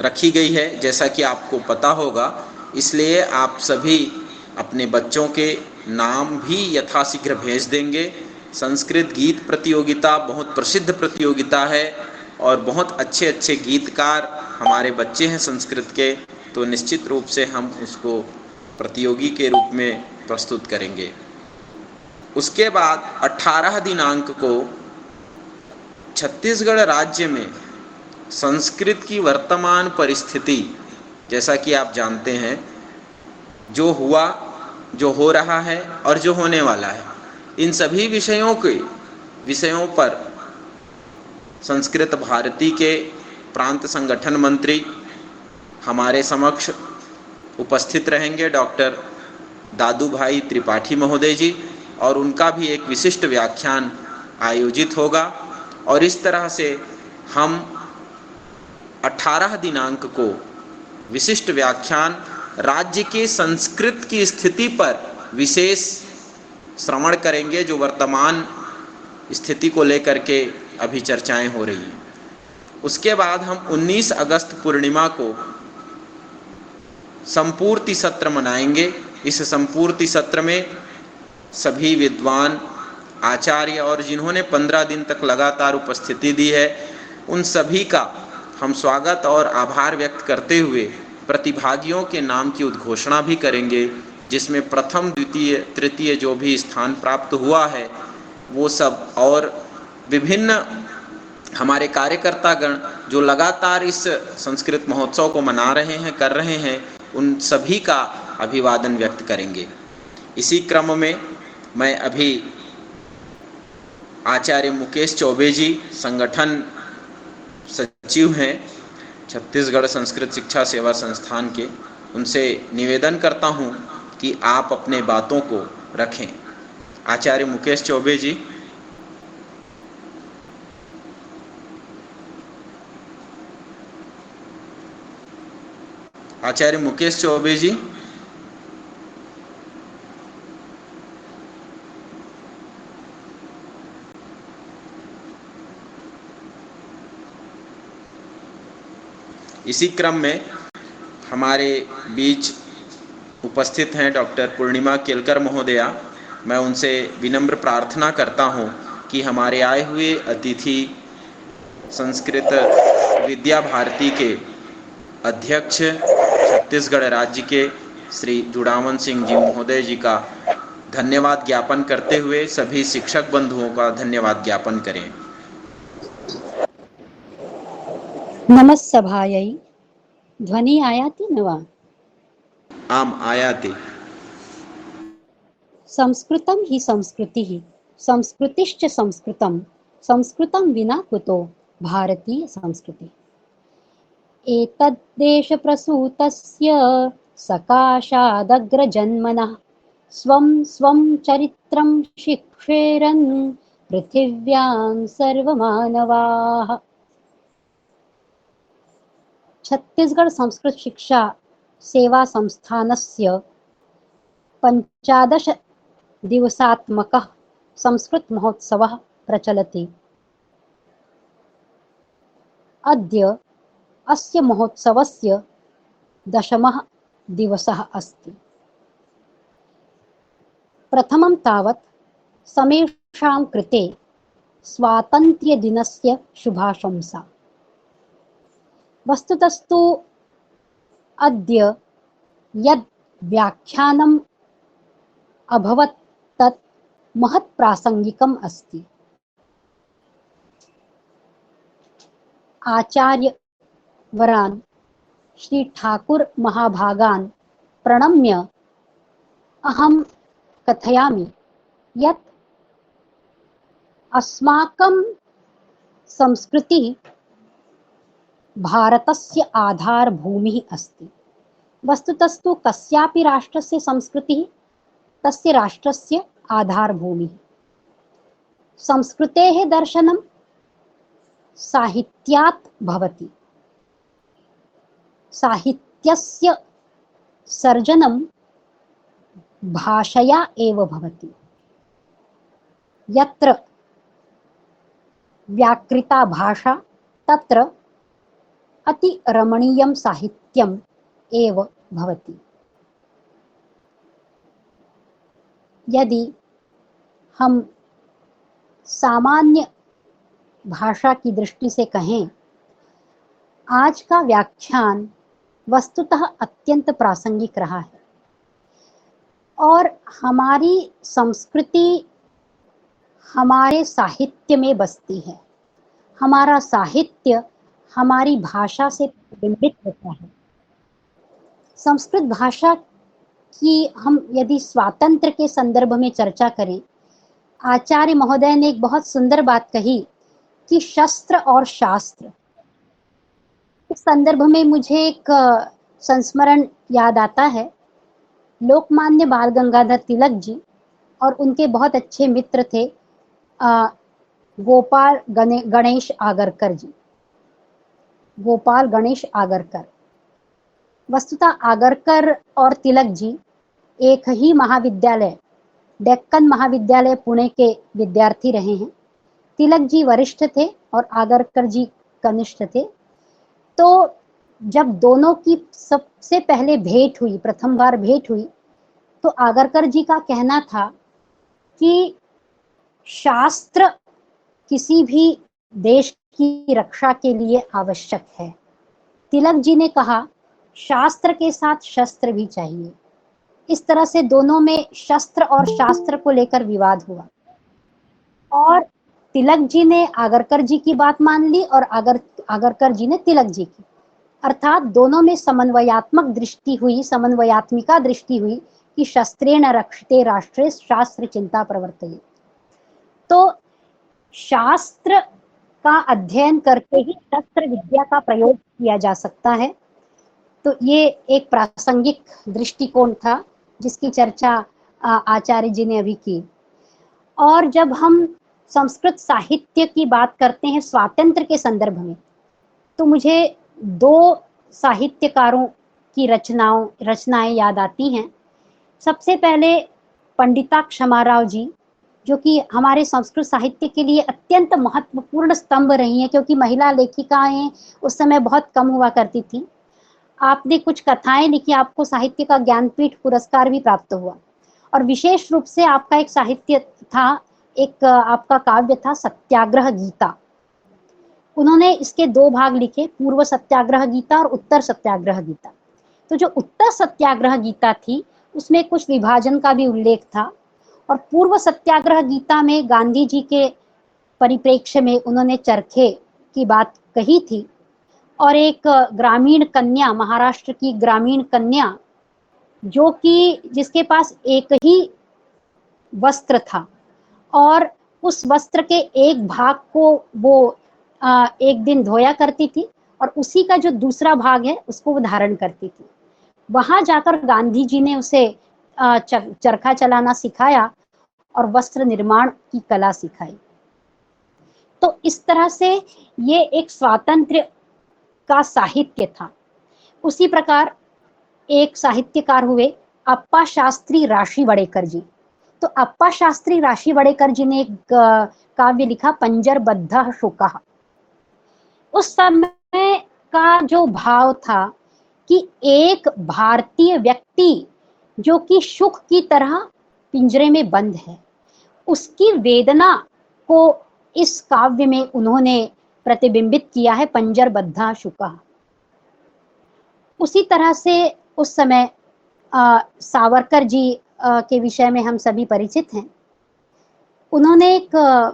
रखी गई है, जैसा कि आपको पता होगा। इसलिए आप सभी अपने बच्चों के नाम भी यथाशीघ्र भेज देंगे। संस्कृत गीत प्रतियोगिता बहुत प्रसिद्ध प्रतियोगिता है और बहुत अच्छे अच्छे गीतकार हमारे बच्चे हैं संस्कृत के, तो निश्चित रूप से हम उसको प्रतियोगी के रूप में प्रस्तुत करेंगे। उसके बाद 18 दिनांक को छत्तीसगढ़ राज्य में संस्कृत की वर्तमान परिस्थिति, जैसा कि आप जानते हैं, जो हुआ, जो हो रहा है और जो होने वाला है, इन सभी विषयों पर संस्कृत भारती के प्रांत संगठन मंत्री हमारे समक्ष उपस्थित रहेंगे, डॉक्टर दादू भाई त्रिपाठी महोदय जी, और उनका भी एक विशिष्ट व्याख्यान आयोजित होगा। और इस तरह से हम 18 दिनांक को विशिष्ट व्याख्यान राज्य के संस्कृत की स्थिति पर विशेष श्रवण करेंगे, जो वर्तमान स्थिति को लेकर के अभी चर्चाएं हो रही हैं। उसके बाद हम 19 अगस्त पूर्णिमा को संपूर्ति सत्र मनाएंगे। इस संपूर्ति सत्र में सभी विद्वान, आचार्य और जिन्होंने 15 दिन तक लगातार उपस्थिति दी है, उन सभी का हम स्वागत और आभार व्यक्त करते हुए प्रतिभागियों के नाम की उद्घोषणा भी करेंगे, जिसमें प्रथम, द्वितीय, तृतीय जो भी स्थान प्राप्त हुआ है वो सब, और विभिन्न हमारे कार्यकर्तागण जो लगातार इस संस्कृत महोत्सव को मना रहे हैं, कर रहे हैं, उन सभी का अभिवादन व्यक्त करेंगे। इसी क्रम में मैं अभी आचार्य मुकेश चौबे जी, संगठन सचिव हैं छत्तीसगढ़ संस्कृत शिक्षा सेवा संस्थान के, उनसे निवेदन करता हूं कि आप अपने बातों को रखें। आचार्य मुकेश चौबे जी। आचार्य मुकेश चौबे जी। इसी क्रम में हमारे बीच उपस्थित हैं डॉक्टर पूर्णिमा केलकर महोदया। मैं उनसे विनम्र प्रार्थना करता हूं कि हमारे आए हुए अतिथि संस्कृत विद्या भारती के अध्यक्ष छत्तीसगढ़ राज्य के श्री जुड़ावन सिंह जी महोदय जी का धन्यवाद ज्ञापन करते हुए सभी शिक्षक बंधुओं का धन्यवाद ज्ञापन करें। नमस्सभायै ध्वनि आयाति न वा? आम आयाति। संस्कृतं हि संस्कृतिः, संस्कृतिश्च संस्कृतं, संस्कृतं विना कुतो भारतीय संस्कृतिः। एतद्देशप्रसूतस्य सकाशादग्रजन्मनः स्वं स्वं चरित्रं शिक्षेरन् पृथिव्यां सर्वमानवाः। छत्तीसगढ़ संस्कृत शिक्षा सेवा संस्थानस्य 15 दिवसात्मकः संस्कृत महोत्सवः प्रचलति। अद्य अस्य महोत्सवस्य 10मः दिवसः अस्ति। प्रथमं तावत् समेषां कृते स्वातन्त्र्यदिनस्य शुभाशंसा। वस्तुतस्तु अद्य यद् व्याख्यानम् अभवत् तत् महत् प्रासंगिकम् अस्ति। आचार्यवरान् श्री ठाकुर महाभागान् प्रणम्य अहं कथयामि यत् अस्माकं संस्कृतिः भारतस्य आधारभूमिः अस्ति। वस्तुतस्तु कस्यापि राष्ट्रस्य संस्कृतिः तस्य राष्ट्रस्य आधारभूमिः। संस्कृतेः दर्शनं साहित्यात् भवति। साहित्यस्य सर्जनं भाषया एव भवति। यत्र व्याकृता भाषा तत्र अति रमणीयं साहित्यम् एव भवति। यदि हम सामान्य भाषा की दृष्टि से कहें, आज का व्याख्यान वस्तुतः अत्यंत प्रासंगिक रहा है और हमारी संस्कृति हमारे साहित्य में बसती है। हमारा साहित्य हमारी भाषा से प्रतिबिंबित होता है। संस्कृत भाषा की हम यदि स्वातंत्र्य के संदर्भ में चर्चा करें, आचार्य महोदय ने एक बहुत सुंदर बात कही कि शस्त्र और शास्त्र। इस संदर्भ में मुझे एक संस्मरण याद आता है। लोकमान्य बाल गंगाधर तिलक जी और उनके बहुत अच्छे मित्र थे गोपाल गणेश आगरकर जी। गोपाल गणेश आगरकर। वस्तुतः आगरकर और तिलक जी एक ही महाविद्यालय डेक्कन महाविद्यालय पुणे के विद्यार्थी रहे हैं। तिलक जी वरिष्ठ थे और आगरकर जी कनिष्ठ थे। तो जब दोनों की सबसे पहले भेंट हुई, प्रथम बार भेंट हुई, तो आगरकर जी का कहना था कि शास्त्र किसी भी देश की रक्षा के लिए आवश्यक है। तिलक जी ने कहा शास्त्र के साथ शस्त्र भी चाहिए। इस तरह से दोनों में शस्त्र और शास्त्र को लेकर विवाद हुआ और तिलक जी ने आगरकर जी की बात मान ली और आगरकर जी ने तिलक जी की। अर्थात दोनों में समन्वयात्मक दृष्टि हुई, समन्वयात्मिका दृष्टि हुई कि शस्त्रेण रक्षते राष्ट्रे शास्त्र चिंता प्रवर्तयेत्। तो शास्त्र का अध्ययन करके ही शस्त्र विद्या का प्रयोग किया जा सकता है। तो ये एक प्रासंगिक दृष्टिकोण था जिसकी चर्चा आचार्य जी ने अभी की। और जब हम संस्कृत साहित्य की बात करते हैं स्वातंत्र्य के संदर्भ में, तो मुझे दो साहित्यकारों की रचनाएं याद आती हैं। सबसे पहले पंडिता क्षमाराव जी, जो कि हमारे संस्कृत साहित्य के लिए अत्यंत महत्वपूर्ण स्तंभ रही हैं, क्योंकि महिला लेखिकाएं उस समय बहुत कम हुआ करती थी। आपने कुछ कथाएं लिखी, आपको साहित्य का ज्ञानपीठ पुरस्कार भी प्राप्त हुआ, और विशेष रूप से आपका एक साहित्य था, एक आपका काव्य था सत्याग्रह गीता। उन्होंने इसके 2 भाग लिखे, पूर्व सत्याग्रह गीता और उत्तर सत्याग्रह गीता। तो जो उत्तर सत्याग्रह गीता थी उसमें कुछ विभाजन का भी उल्लेख था, और पूर्व सत्याग्रह गीता में गांधी जी के परिप्रेक्ष्य में उन्होंने चरखे की बात कही थी, और एक ग्रामीण कन्या, महाराष्ट्र की ग्रामीण कन्या, जो कि जिसके पास एक ही वस्त्र था और उस वस्त्र के एक भाग को वो एक दिन धोया करती थी और उसी का जो दूसरा भाग है उसको वो धारण करती थी। वहां जाकर गांधी जी ने उसे चरखा चलाना सिखाया और वस्त्र निर्माण की कला सिखाई। तो इस तरह से ये एक स्वातंत्र्य का साहित्य था। उसी प्रकार एक साहित्यकार हुए अप्पा शास्त्री राशि वड़ेकर जी। तो अप्पा शास्त्री राशि वड़ेकर जी ने एक काव्य लिखा पंजरबद्ध शुकः। उस समय का जो भाव था कि एक भारतीय व्यक्ति जो कि शुक की तरह पिंजरे में बंद है, उसकी वेदना को इस काव्य में उन्होंने प्रतिबिंबित किया है, पंजरबद्ध शुकः। उसी तरह से उस समय सावरकर जी के विषय में हम सभी परिचित हैं। उन्होंने एक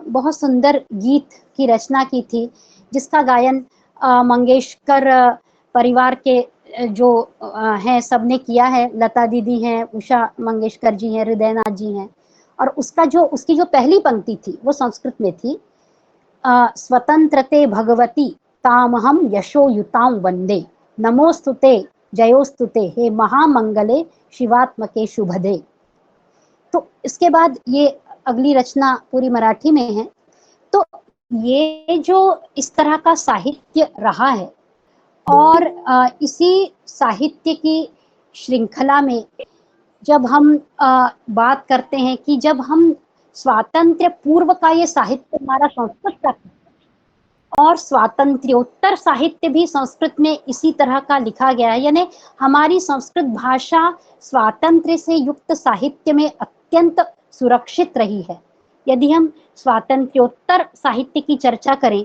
बहुत सुंदर गीत की रचना की थी, जिसका गायन मंगेशकर परिवार के जो हैं सबने किया है। लता दीदी हैं, उषा मंगेशकर जी हैं, हृदयनाथ जी हैं, और उसकी जो पहली पंक्ति थी वो संस्कृत में थी, स्वतंत्रते भगवती तामहम यशोयुतां वंदे, नमोस्तुते जयोस्तुते हे महामंगले शिवात्मके शुभदे। तो इसके बाद ये अगली रचना पूरी मराठी में है। तो ये जो इस तरह का साहित्य रहा है, और इसी साहित्य की श्रृंखला में जब हम बात करते हैं कि जब हम स्वातंत्र्य पूर्व का ये साहित्य हमारा संस्कृत का और स्वातंत्र्योत्तर साहित्य भी संस्कृत में इसी तरह का लिखा गया है, यानी हमारी संस्कृत भाषा स्वातंत्र्य से युक्त साहित्य में अत्यंत सुरक्षित रही है। यदि हम स्वातंत्र्योत्तर साहित्य की चर्चा करें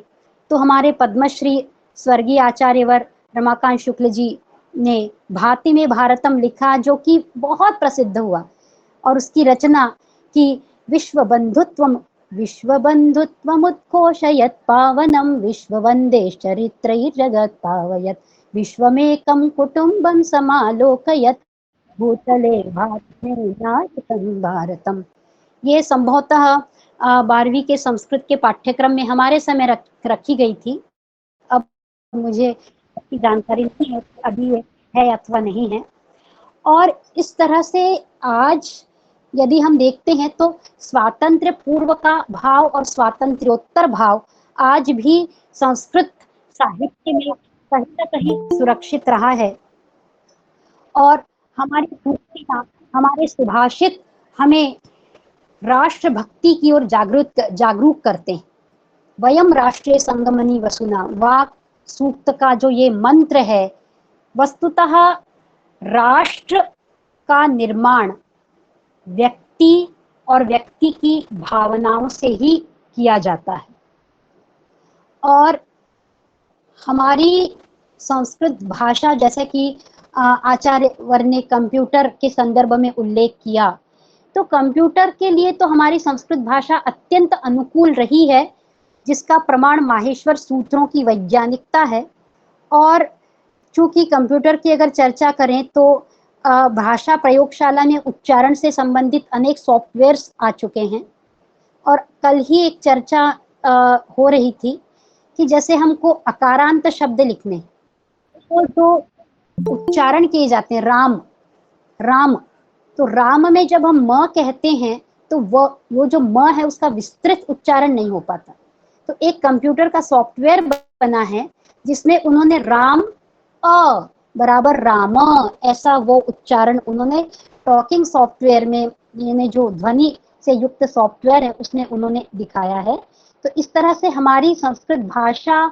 तो हमारे पद्मश्री स्वर्गीय आचार्यवर रमाकांत शुक्ल जी ने भाति में भारतम लिखा, जो कि बहुत प्रसिद्ध हुआ, और उसकी रचना की विश्वबन्धुत्वमुद्घोषयत् पावनं विश्ववन्देश्चरित्रैर्जगत् पावयत् विश्वमेकं कुटुम्बं समालोकयत् भूतले भातिनायकं भारतम। ये संभवतः 12वीं के संस्कृत के पाठ्यक्रम में हमारे समय रखी गई थी। अब मुझे इसकी जानकारी नहीं है अभी है अथवा नहीं है। और इस तरह से आज यदि हम देखते हैं तो स्वातंत्र्य पूर्व का भाव और स्वातंत्र्योत्तर भाव आज भी संस्कृत साहित्य में कहीं ना कहीं सुरक्षित रहा है, और हमारी मूर्तियां, हमारे सुभाषित हमें राष्ट्रभक्ति की ओर जागरूक करते हैं। वयम राष्ट्रीय संगमनी वसुना, वाक सूक्त का जो ये मंत्र है, वस्तुतः राष्ट्र का निर्माण व्यक्ति और व्यक्ति की भावनाओं से ही किया जाता है। और हमारी संस्कृत भाषा, जैसे कि आचार्यवर ने कंप्यूटर के संदर्भ में उल्लेख किया, तो कंप्यूटर के लिए तो हमारी संस्कृत भाषा अत्यंत अनुकूल रही है, जिसका प्रमाण माहेश्वर सूत्रों की वैज्ञानिकता है। और चूंकि कंप्यूटर की अगर चर्चा करें तो भाषा प्रयोगशाला में उच्चारण से संबंधित अनेक सॉफ्टवेयर्स आ चुके हैं। और कल ही एक चर्चा हो रही थी कि जैसे हमको अकारांत शब्द लिखने तो जो उच्चारण किए जाते हैं, राम, तो राम में जब हम म कहते हैं तो वो जो म है उसका विस्तृत उच्चारण नहीं हो पाता। तो एक कंप्यूटर का सॉफ्टवेयर बना है जिसमें उन्होंने राम बराबर राम, ऐसा वो उच्चारण उन्होंने टॉकिंग सॉफ्टवेयर में, यानी जो ध्वनि से युक्त सॉफ्टवेयर है उसमें उन्होंने दिखाया है। तो इस तरह से हमारी संस्कृत भाषा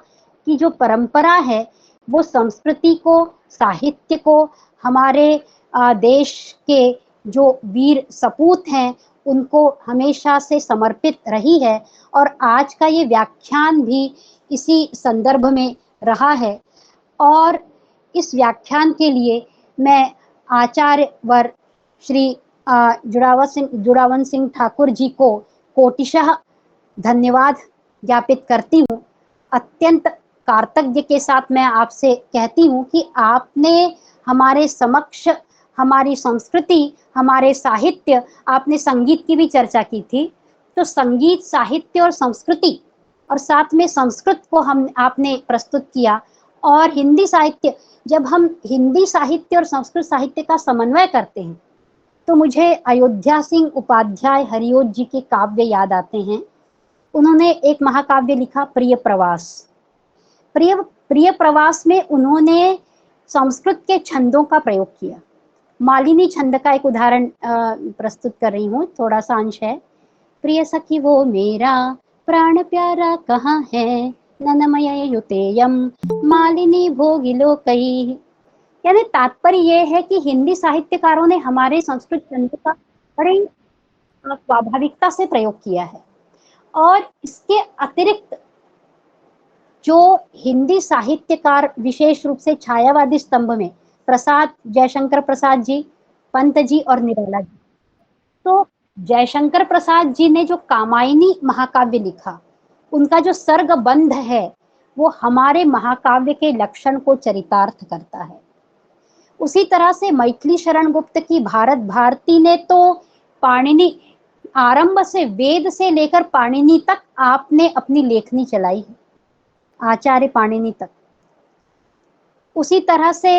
की जो परंपरा है वो संस्कृति को, साहित्य को, हमारे देश के जो वीर सपूत हैं उनको हमेशा से समर्पित रही है। और आज का ये व्याख्यान भी इसी संदर्भ में रहा है। और इस व्याख्यान के लिए मैं आचार्य वर श्री जुड़ावन सिंह ठाकुर जी को कोटिशः धन्यवाद ज्ञापित करती हूँ। अत्यंत कार्तज्ञ के साथ मैं आपसे कहती हूँ कि आपने हमारे समक्ष हमारी संस्कृति, हमारे साहित्य, आपने संगीत की भी चर्चा की थी, तो संगीत, साहित्य और संस्कृति और साथ में संस्कृत को आपने प्रस्तुत किया। और हिंदी साहित्य, जब हम हिंदी साहित्य और संस्कृत साहित्य का समन्वय करते हैं तो मुझे अयोध्या सिंह उपाध्याय हरिओत जी के काव्य याद आते हैं। उन्होंने एक महाकाव्य लिखा प्रिय प्रवास। प्रिय प्रवास में उन्होंने संस्कृत के छंदों का प्रयोग किया। मालिनी छंद का एक उदाहरण प्रस्तुत कर रही हूँ, थोड़ा सा अंश है। प्रिय सखी वो मेरा प्राण प्यारा कहाँ है, ननमय युतेयम मालिनी भोगिलो कई। यानी तात्पर्य ये है कि हिंदी साहित्यकारों ने हमारे संस्कृत छंद का बड़ी स्वाभाविकता से प्रयोग किया है। और इसके अतिरिक्त जो हिंदी साहित्यकार, विशेष रूप से छायावादी स्तंभ में प्रसाद, जयशंकर प्रसाद जी, पंत जी और निराला जी, तो जयशंकर प्रसाद जी ने जो कामायनी महाकाव्य लिखा, उनका जो सर्ग बंध है वो हमारे महाकाव्य के लक्षण को चरितार्थ करता है। उसी तरह से मैथिली शरण गुप्त की भारत भारती ने तो पाणिनि, आरंभ से वेद से लेकर पाणिनि तक आपने अपनी लेखनी चलाई है, आचार्य पाणिनि तक। उसी तरह से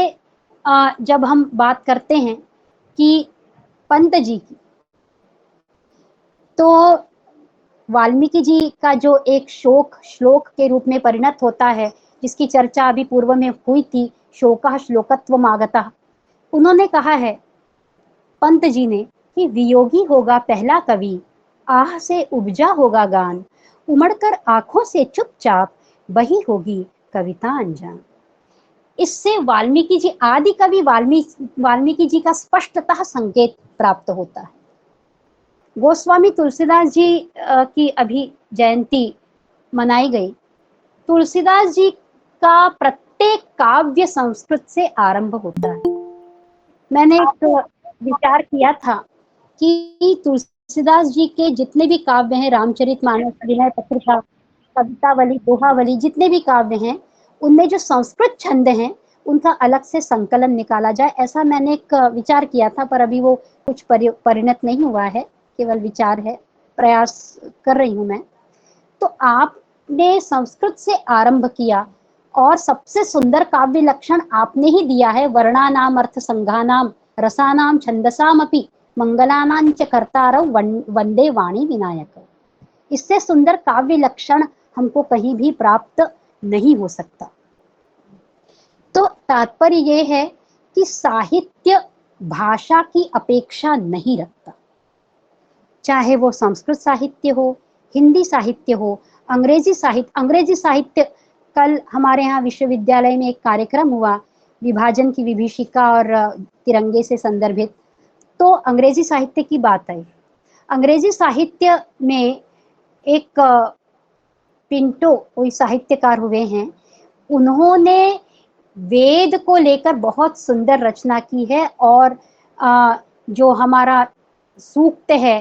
जब हम बात करते हैं कि पंत जी की, तो वाल्मीकि जी का जो एक शोक श्लोक के रूप में परिणत होता है, जिसकी चर्चा अभी पूर्व में हुई थी, शोकः श्लोकत्वमागतः, उन्होंने कहा है पंत जी ने कि वियोगी होगा पहला कवि, आह से उपजा होगा गान, उमड़कर आंखों से चुपचाप बही होगी कविता अनजान। इससे वाल्मीकि जी, आदि कवि वाल्मीकि जी का स्पष्टतः संकेत प्राप्त होता है। गोस्वामी तुलसीदास जी की अभी जयंती मनाई गई। तुलसीदास जी का प्रत्येक काव्य संस्कृत से आरंभ होता है। मैंने एक विचार किया था कि तुलसीदास जी के जितने भी काव्य हैं, रामचरितमानस, विनय पत्रिका, कवितावली, दोहावली, जितने भी काव्य हैं, उनमें जो संस्कृत छंद हैं उनका अलग से संकलन निकाला जाए, ऐसा मैंने एक विचार किया था, पर अभी वो कुछ परिणत नहीं हुआ है, केवल विचार है, प्रयास कर रही हूँ मैं। तो आपने संस्कृत से आरंभ किया और सबसे सुंदर काव्य लक्षण आपने ही दिया है, वर्णानाम अर्थ संघानाम रसानाम छंदसामपि मंगलानां च कर्तारौ वंदे वाणी विनायक। इससे सुंदर काव्य लक्षण हमको कहीं भी प्राप्त नहीं हो सकता। तो तात्पर्य ये है कि साहित्य भाषा की अपेक्षा नहीं रखता, चाहे वो संस्कृत साहित्य हो, हिंदी साहित्य हो, अंग्रेजी साहित्य। कल हमारे यहाँ विश्वविद्यालय में एक कार्यक्रम हुआ विभाजन की विभीषिका और तिरंगे से संदर्भित, तो अंग्रेजी साहित्य की बात आई। अंग्रेजी साहित्य में एक पिंटो कोई साहित्यकार हुए हैं, उन्होंने वेद को लेकर बहुत सुंदर रचना की है। और जो हमारा सूक्त है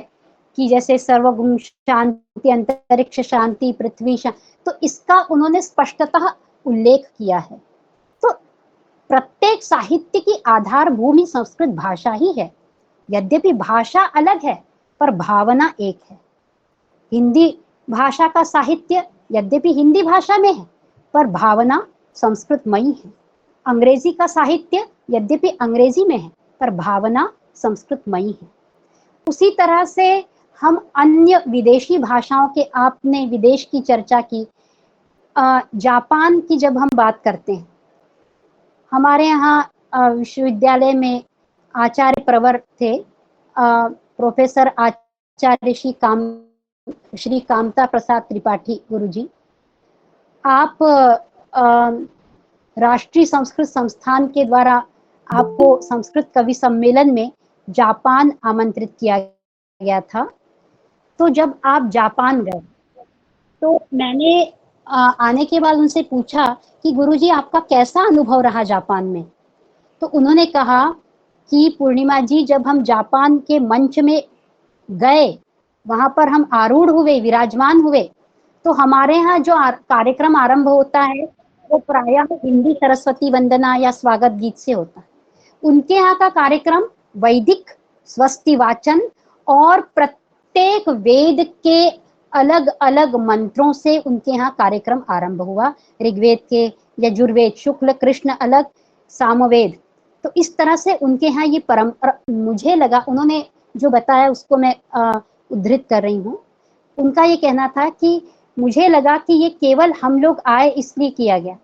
कि जैसे सर्वगुण शांति, अंतरिक्ष शांति, पृथ्वी शांति, तो इसका उन्होंने स्पष्टतः उल्लेख किया है। तो प्रत्येक साहित्य की आधार भूमि संस्कृत भाषा ही है। यद्यपि भाषा अलग है पर भावना एक है। हिंदी भाषा का साहित्य यद्यपि हिंदी भाषा में है पर भावना संस्कृतमयी है। अंग्रेजी का साहित्य यद्यपि अंग्रेजी में है पर भावना संस्कृतमयी है। उसी तरह से हम अन्य विदेशी भाषाओं के, आपने विदेश की चर्चा की, जापान की जब हम बात करते हैं हमारे यहाँ विश्वविद्यालय में आचार्य प्रवर थे, प्रोफेसर आचार्य श्री कामता प्रसाद त्रिपाठी गुरुजी। आप राष्ट्रीय संस्कृत संस्थान के द्वारा आपको संस्कृत कवि सम्मेलन में जापान आमंत्रित किया गया था। तो जब आप जापान गए तो मैंने आने के बाद उनसे पूछा कि गुरुजी आपका कैसा अनुभव रहा जापान में। तो उन्होंने कहा कि पूर्णिमा जी, जब हम जापान के मंच में गए, वहां पर हम आरूढ़ हुए, विराजमान हुए, तो हमारे यहाँ जो कार्यक्रम आरंभ होता है वो प्रायः हिंदी सरस्वती वंदना या स्वागत गीत से होता है। उनके यहाँ का कार्यक्रम वैदिक स्वस्ति वाचन और प्रत्येक वेद के अलग अलग मंत्रों से उनके यहाँ कार्यक्रम आरंभ हुआ। ऋग्वेद के, यजुर्वेद, शुक्ल, कृष्ण अलग, सामवेद। तो इस तरह से उनके यहाँ ये परंपरा, मुझे लगा, उन्होंने जो बताया उसको मैं उद्धृत कर रही हूँ। उनका ये कहना था कि मुझे लगा कि ये केवल हम लोग आए इसलिए किया गया।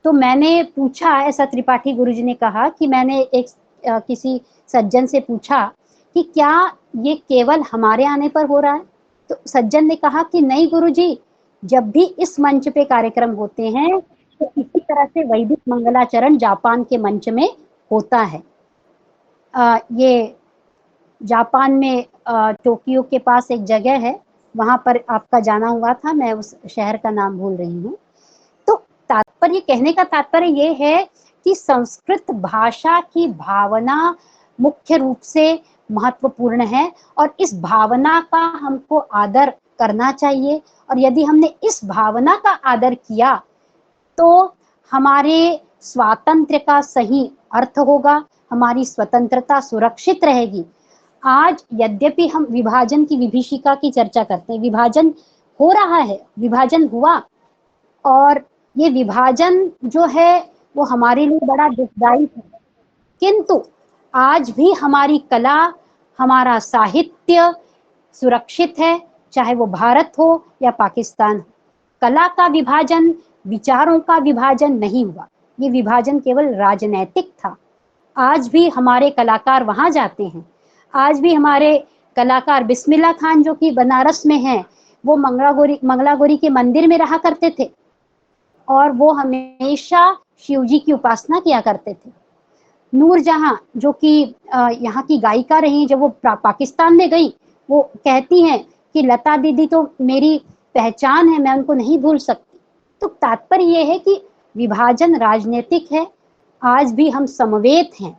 तो मैंने पूछा, ऐसा त्रिपाठी गुरुजी ने कहा कि मैंने एक किसी सज्जन से पूछा कि क्या ये केवल हमारे आने पर हो रहा है? तो सज्जन ने कहा कि नहीं गुरुजी, जब भी इस मंच पे कार्यक्रम होते हैं तो इसी तरह से वैदिक मंगलाचरण जापान के मंच में होता है। ये जापान में टोक्यो के पास एक जगह है, वहां पर आपका जाना हुआ था, मैं उस शहर का नाम भूल रही हूँ। तो तात्पर्य, कहने का तात्पर्य ये है कि संस्कृत भाषा की भावना मुख्य रूप से महत्वपूर्ण है और इस भावना का हमको आदर करना चाहिए। और यदि हमने इस भावना का आदर किया तो हमारे स्वातंत्र्य का सही अर्थ होगा, हमारी स्वतंत्रता सुरक्षित रहेगी। आज यद्यपि हम विभाजन की विभीषिका की चर्चा करते हैं, विभाजन हो रहा है, विभाजन हुआ, और ये विभाजन जो है वो हमारे लिए बड़ा दुखदायी है, किंतु आज भी हमारी कला, हमारा साहित्य सुरक्षित है, चाहे वो भारत हो या पाकिस्तान हो। कला का विभाजन, विचारों का विभाजन नहीं हुआ, ये विभाजन केवल राजनैतिक था। आज भी हमारे कलाकार वहां जाते हैं, आज भी हमारे कलाकार, बिस्मिल्लाह खान जो कि बनारस में हैं, वो मंगलागौरी के मंदिर में रहा करते थे और वो हमेशा शिवजी की उपासना किया करते थे। नूरजहां जो कि यहाँ की गायिका रही, जब वो पाकिस्तान में गई, वो कहती हैं कि लता दीदी तो मेरी पहचान है, मैं उनको नहीं भूल सकती। तो तात्पर्य ये है कि विभाजन राजनीतिक है, आज भी हम समवेत हैं।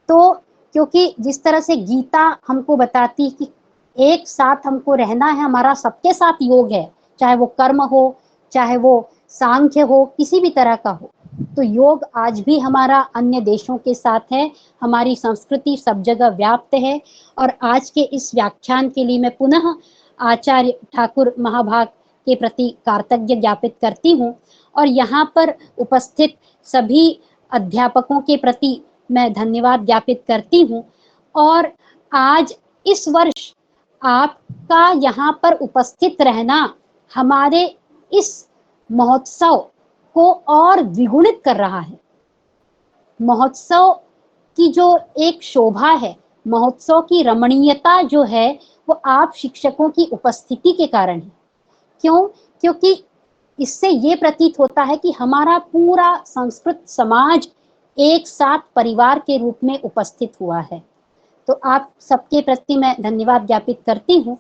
तो क्योंकि जिस तरह से गीता हमको बताती कि एक साथ हमको रहना है, हमारा सबके साथ योग है, चाहे वो कर्म हो, चाहे वो सांख्य हो, किसी भी तरह का हो, तो योग आज भी हमारा अन्य देशों के साथ है, हमारी संस्कृति सब जगह व्याप्त है। और आज के इस व्याख्यान के लिए मैं पुनः आचार्य ठाकुर महाभाग के प्रति कृतज्ञता ज्ञापित करती हूँ और यहाँ पर उपस्थित सभी अध्यापकों के प्रति मैं धन्यवाद ज्ञापित करती हूँ। और आज इस वर्ष आपका यहाँ पर उपस्थित रहना हमारे इस महोत्सव को और द्विगुणित कर रहा है। महोत्सव की जो एक शोभा है, महोत्सव की रमणीयता जो है, वो आप शिक्षकों की उपस्थिति के कारण है। क्यों? क्योंकि इससे ये प्रतीत होता है कि हमारा पूरा संस्कृत समाज एक साथ परिवार के रूप में उपस्थित हुआ है। तो आप सबके प्रति मैं धन्यवाद ज्ञापित करती हूँ।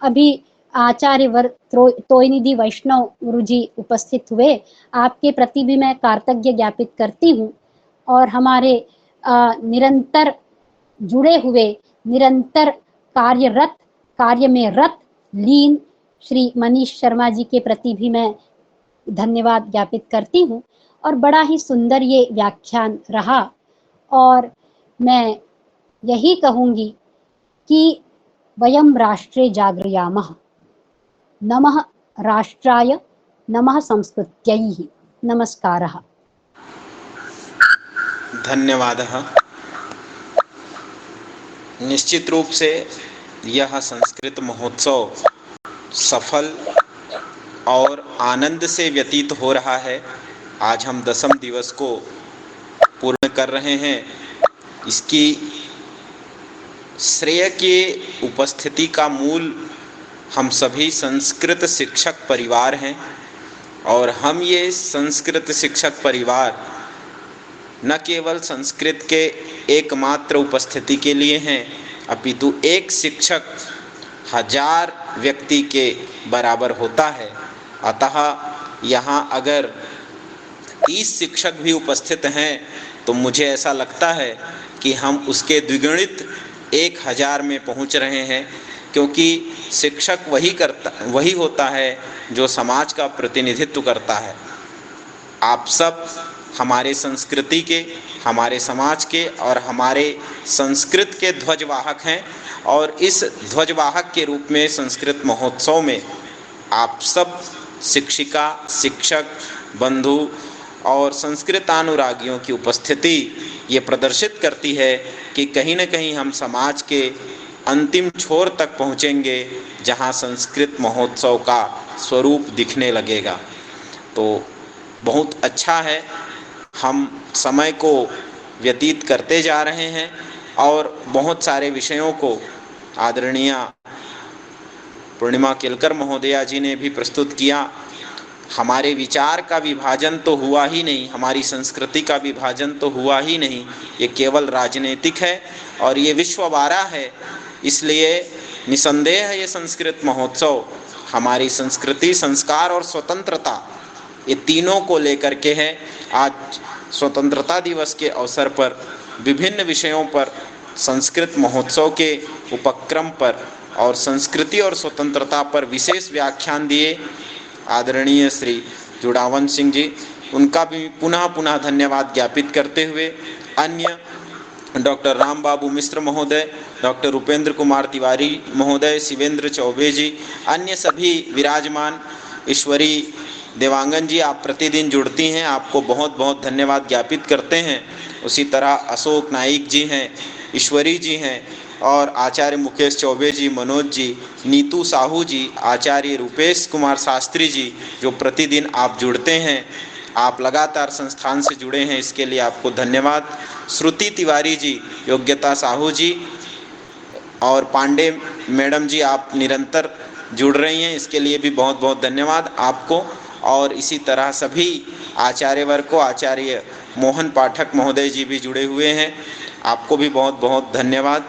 अभी आचार्य तोयनिधि वैष्णव गुरुजी उपस्थित हुए, आपके प्रति भी मैं कृतज्ञता ज्ञापित करती हूँ। और हमारे निरंतर जुड़े हुए, निरंतर कार्य में रत लीन श्री मनीष शर्मा जी के प्रति भी मैं धन्यवाद ज्ञापित करती हूँ। और बड़ा ही सुंदर ये व्याख्यान रहा और मैं यही कहूँगी कि वयम राष्ट्रे जागृयामः, नमः राष्ट्राय, नमः संस्कृत्यै, नमस्कारः। धन्यवादः। निश्चित रूप से यह संस्कृत महोत्सव सफल और आनंद से व्यतीत हो रहा है। आज हम 10वें दिवस को पूर्ण कर रहे हैं, इसकी श्रेय के उपस्थिति का मूल हम सभी संस्कृत शिक्षक परिवार हैं। और हम ये संस्कृत शिक्षक परिवार न केवल संस्कृत के एकमात्र उपस्थिति के लिए हैं, अपितु एक शिक्षक 1000 व्यक्ति के बराबर होता है। अतः यहाँ अगर 30 शिक्षक भी उपस्थित हैं तो मुझे ऐसा लगता है कि हम उसके द्विगुणित 1000 में पहुँच रहे हैं, क्योंकि शिक्षक वही होता है जो समाज का प्रतिनिधित्व करता है। आप सब हमारे संस्कृति के, हमारे समाज के और हमारे संस्कृत के ध्वजवाहक हैं, और इस ध्वजवाहक के रूप में संस्कृत महोत्सव में आप सब शिक्षिका, शिक्षक, बंधु और संस्कृतानुरागियों की उपस्थिति ये प्रदर्शित करती है कि कहीं न कहीं हम समाज के अंतिम छोर तक पहुँचेंगे जहाँ संस्कृत महोत्सव का स्वरूप दिखने लगेगा। तो बहुत अच्छा है, हम समय को व्यतीत करते जा रहे हैं और बहुत सारे विषयों को आदरणीय पूर्णिमा केलकर महोदया जी ने भी प्रस्तुत किया। हमारे विचार का विभाजन तो हुआ ही नहीं, हमारी संस्कृति का विभाजन तो हुआ ही नहीं, ये केवल राजनीतिक है और ये विश्ववारा है। इसलिए निसंदेह ये संस्कृत महोत्सव हमारी संस्कृति, संस्कार और स्वतंत्रता, ये तीनों को लेकर के है। आज स्वतंत्रता दिवस के अवसर पर विभिन्न विषयों पर संस्कृत महोत्सव के उपक्रम पर और संस्कृति और स्वतंत्रता पर विशेष व्याख्यान दिए आदरणीय श्री जुड़ावन सिंह जी, उनका भी पुनः धन्यवाद ज्ञापित करते हुए अन्य डॉक्टर राम बाबू मिश्र महोदय, डॉक्टर उपेंद्र कुमार तिवारी महोदय, शिवेंद्र चौबे जी, अन्य सभी विराजमान, ईश्वरी देवांगन जी, आप प्रतिदिन जुड़ती हैं, आपको बहुत बहुत धन्यवाद ज्ञापित करते हैं। उसी तरह अशोक नाइक जी हैं, ईश्वरी जी हैं, और आचार्य मुकेश चौबे जी, मनोज जी, नीतू साहू जी, आचार्य रूपेश कुमार शास्त्री जी, जो प्रतिदिन आप जुड़ते हैं, आप लगातार संस्थान से जुड़े हैं, इसके लिए आपको धन्यवाद। श्रुति तिवारी जी, योग्यता साहू जी और पांडे मैडम जी, आप निरंतर जुड़ रही हैं, इसके लिए भी बहुत बहुत धन्यवाद आपको। और इसी तरह सभी आचार्य वर्ग को, आचार्य मोहन पाठक महोदय जी भी जुड़े हुए हैं, आपको भी बहुत बहुत धन्यवाद।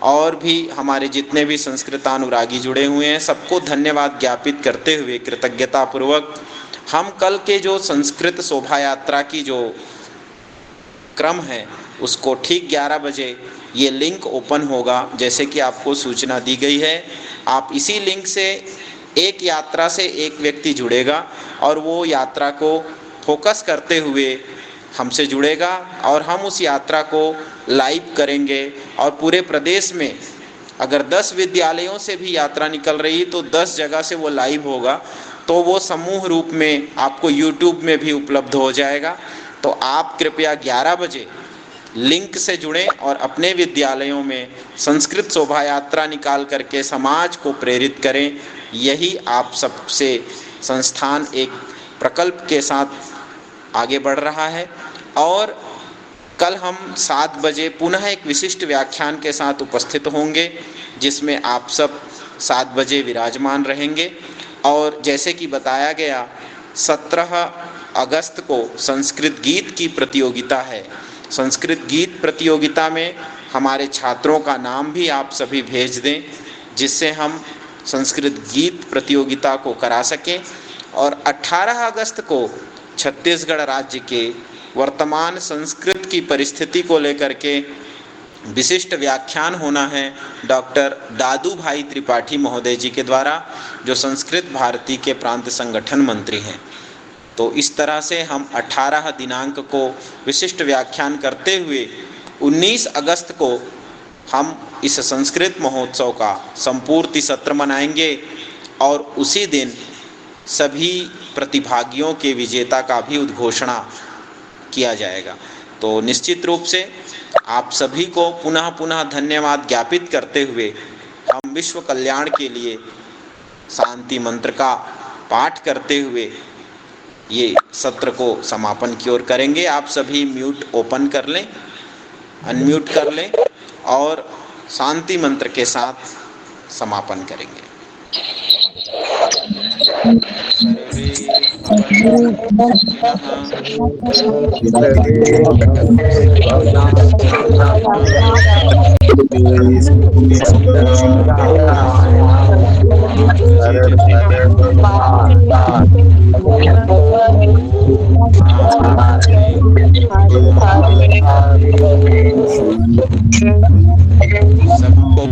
और भी हमारे जितने भी संस्कृतानुरागी जुड़े हुए हैं, सबको धन्यवाद ज्ञापित करते हुए कृतज्ञतापूर्वक हम कल के जो संस्कृत शोभा यात्रा की जो क्रम है उसको ठीक 11 बजे ये लिंक ओपन होगा, जैसे कि आपको सूचना दी गई है। आप इसी लिंक से एक यात्रा से एक व्यक्ति जुड़ेगा और वो यात्रा को फोकस करते हुए हमसे जुड़ेगा और हम उस यात्रा को लाइव करेंगे। और पूरे प्रदेश में अगर 10 विद्यालयों से भी यात्रा निकल रही तो 10 जगह से वो लाइव होगा, तो वो समूह रूप में आपको YouTube में भी उपलब्ध हो जाएगा। तो आप कृपया 11 बजे लिंक से जुड़ें और अपने विद्यालयों में संस्कृत शोभा यात्रा निकाल करके समाज को प्रेरित करें। यही आप सबसे संस्थान एक प्रकल्प के साथ आगे बढ़ रहा है। और कल हम 7 बजे पुनः एक विशिष्ट व्याख्यान के साथ उपस्थित होंगे, जिसमें आप सब 7 बजे विराजमान रहेंगे। और जैसे कि बताया गया, 17 अगस्त को संस्कृत गीत की प्रतियोगिता है। संस्कृत गीत प्रतियोगिता में हमारे छात्रों का नाम भी आप सभी भेज दें, जिससे हम संस्कृत गीत प्रतियोगिता को करा सकें। और 18 अगस्त को छत्तीसगढ़ राज्य के वर्तमान संस्कृत की परिस्थिति को लेकर के विशिष्ट व्याख्यान होना है डॉक्टर दादू भाई त्रिपाठी महोदय जी के द्वारा, जो संस्कृत भारती के प्रांत संगठन मंत्री हैं। तो इस तरह से हम 18 दिनांक को विशिष्ट व्याख्यान करते हुए 19 अगस्त को हम इस संस्कृत महोत्सव का संपूर्ति सत्र मनाएंगे और उसी दिन सभी प्रतिभागियों के विजेता का भी उद्घोषणा किया जाएगा। तो निश्चित रूप से आप सभी को पुनः धन्यवाद ज्ञापित करते हुए हम विश्व कल्याण के लिए शांति मंत्र का पाठ करते हुए ये सत्र को समापन की ओर करेंगे। आप सभी म्यूट ओपन कर लें, अनम्यूट कर लें और शांति मंत्र के साथ समापन करेंगे। सर्वे सबको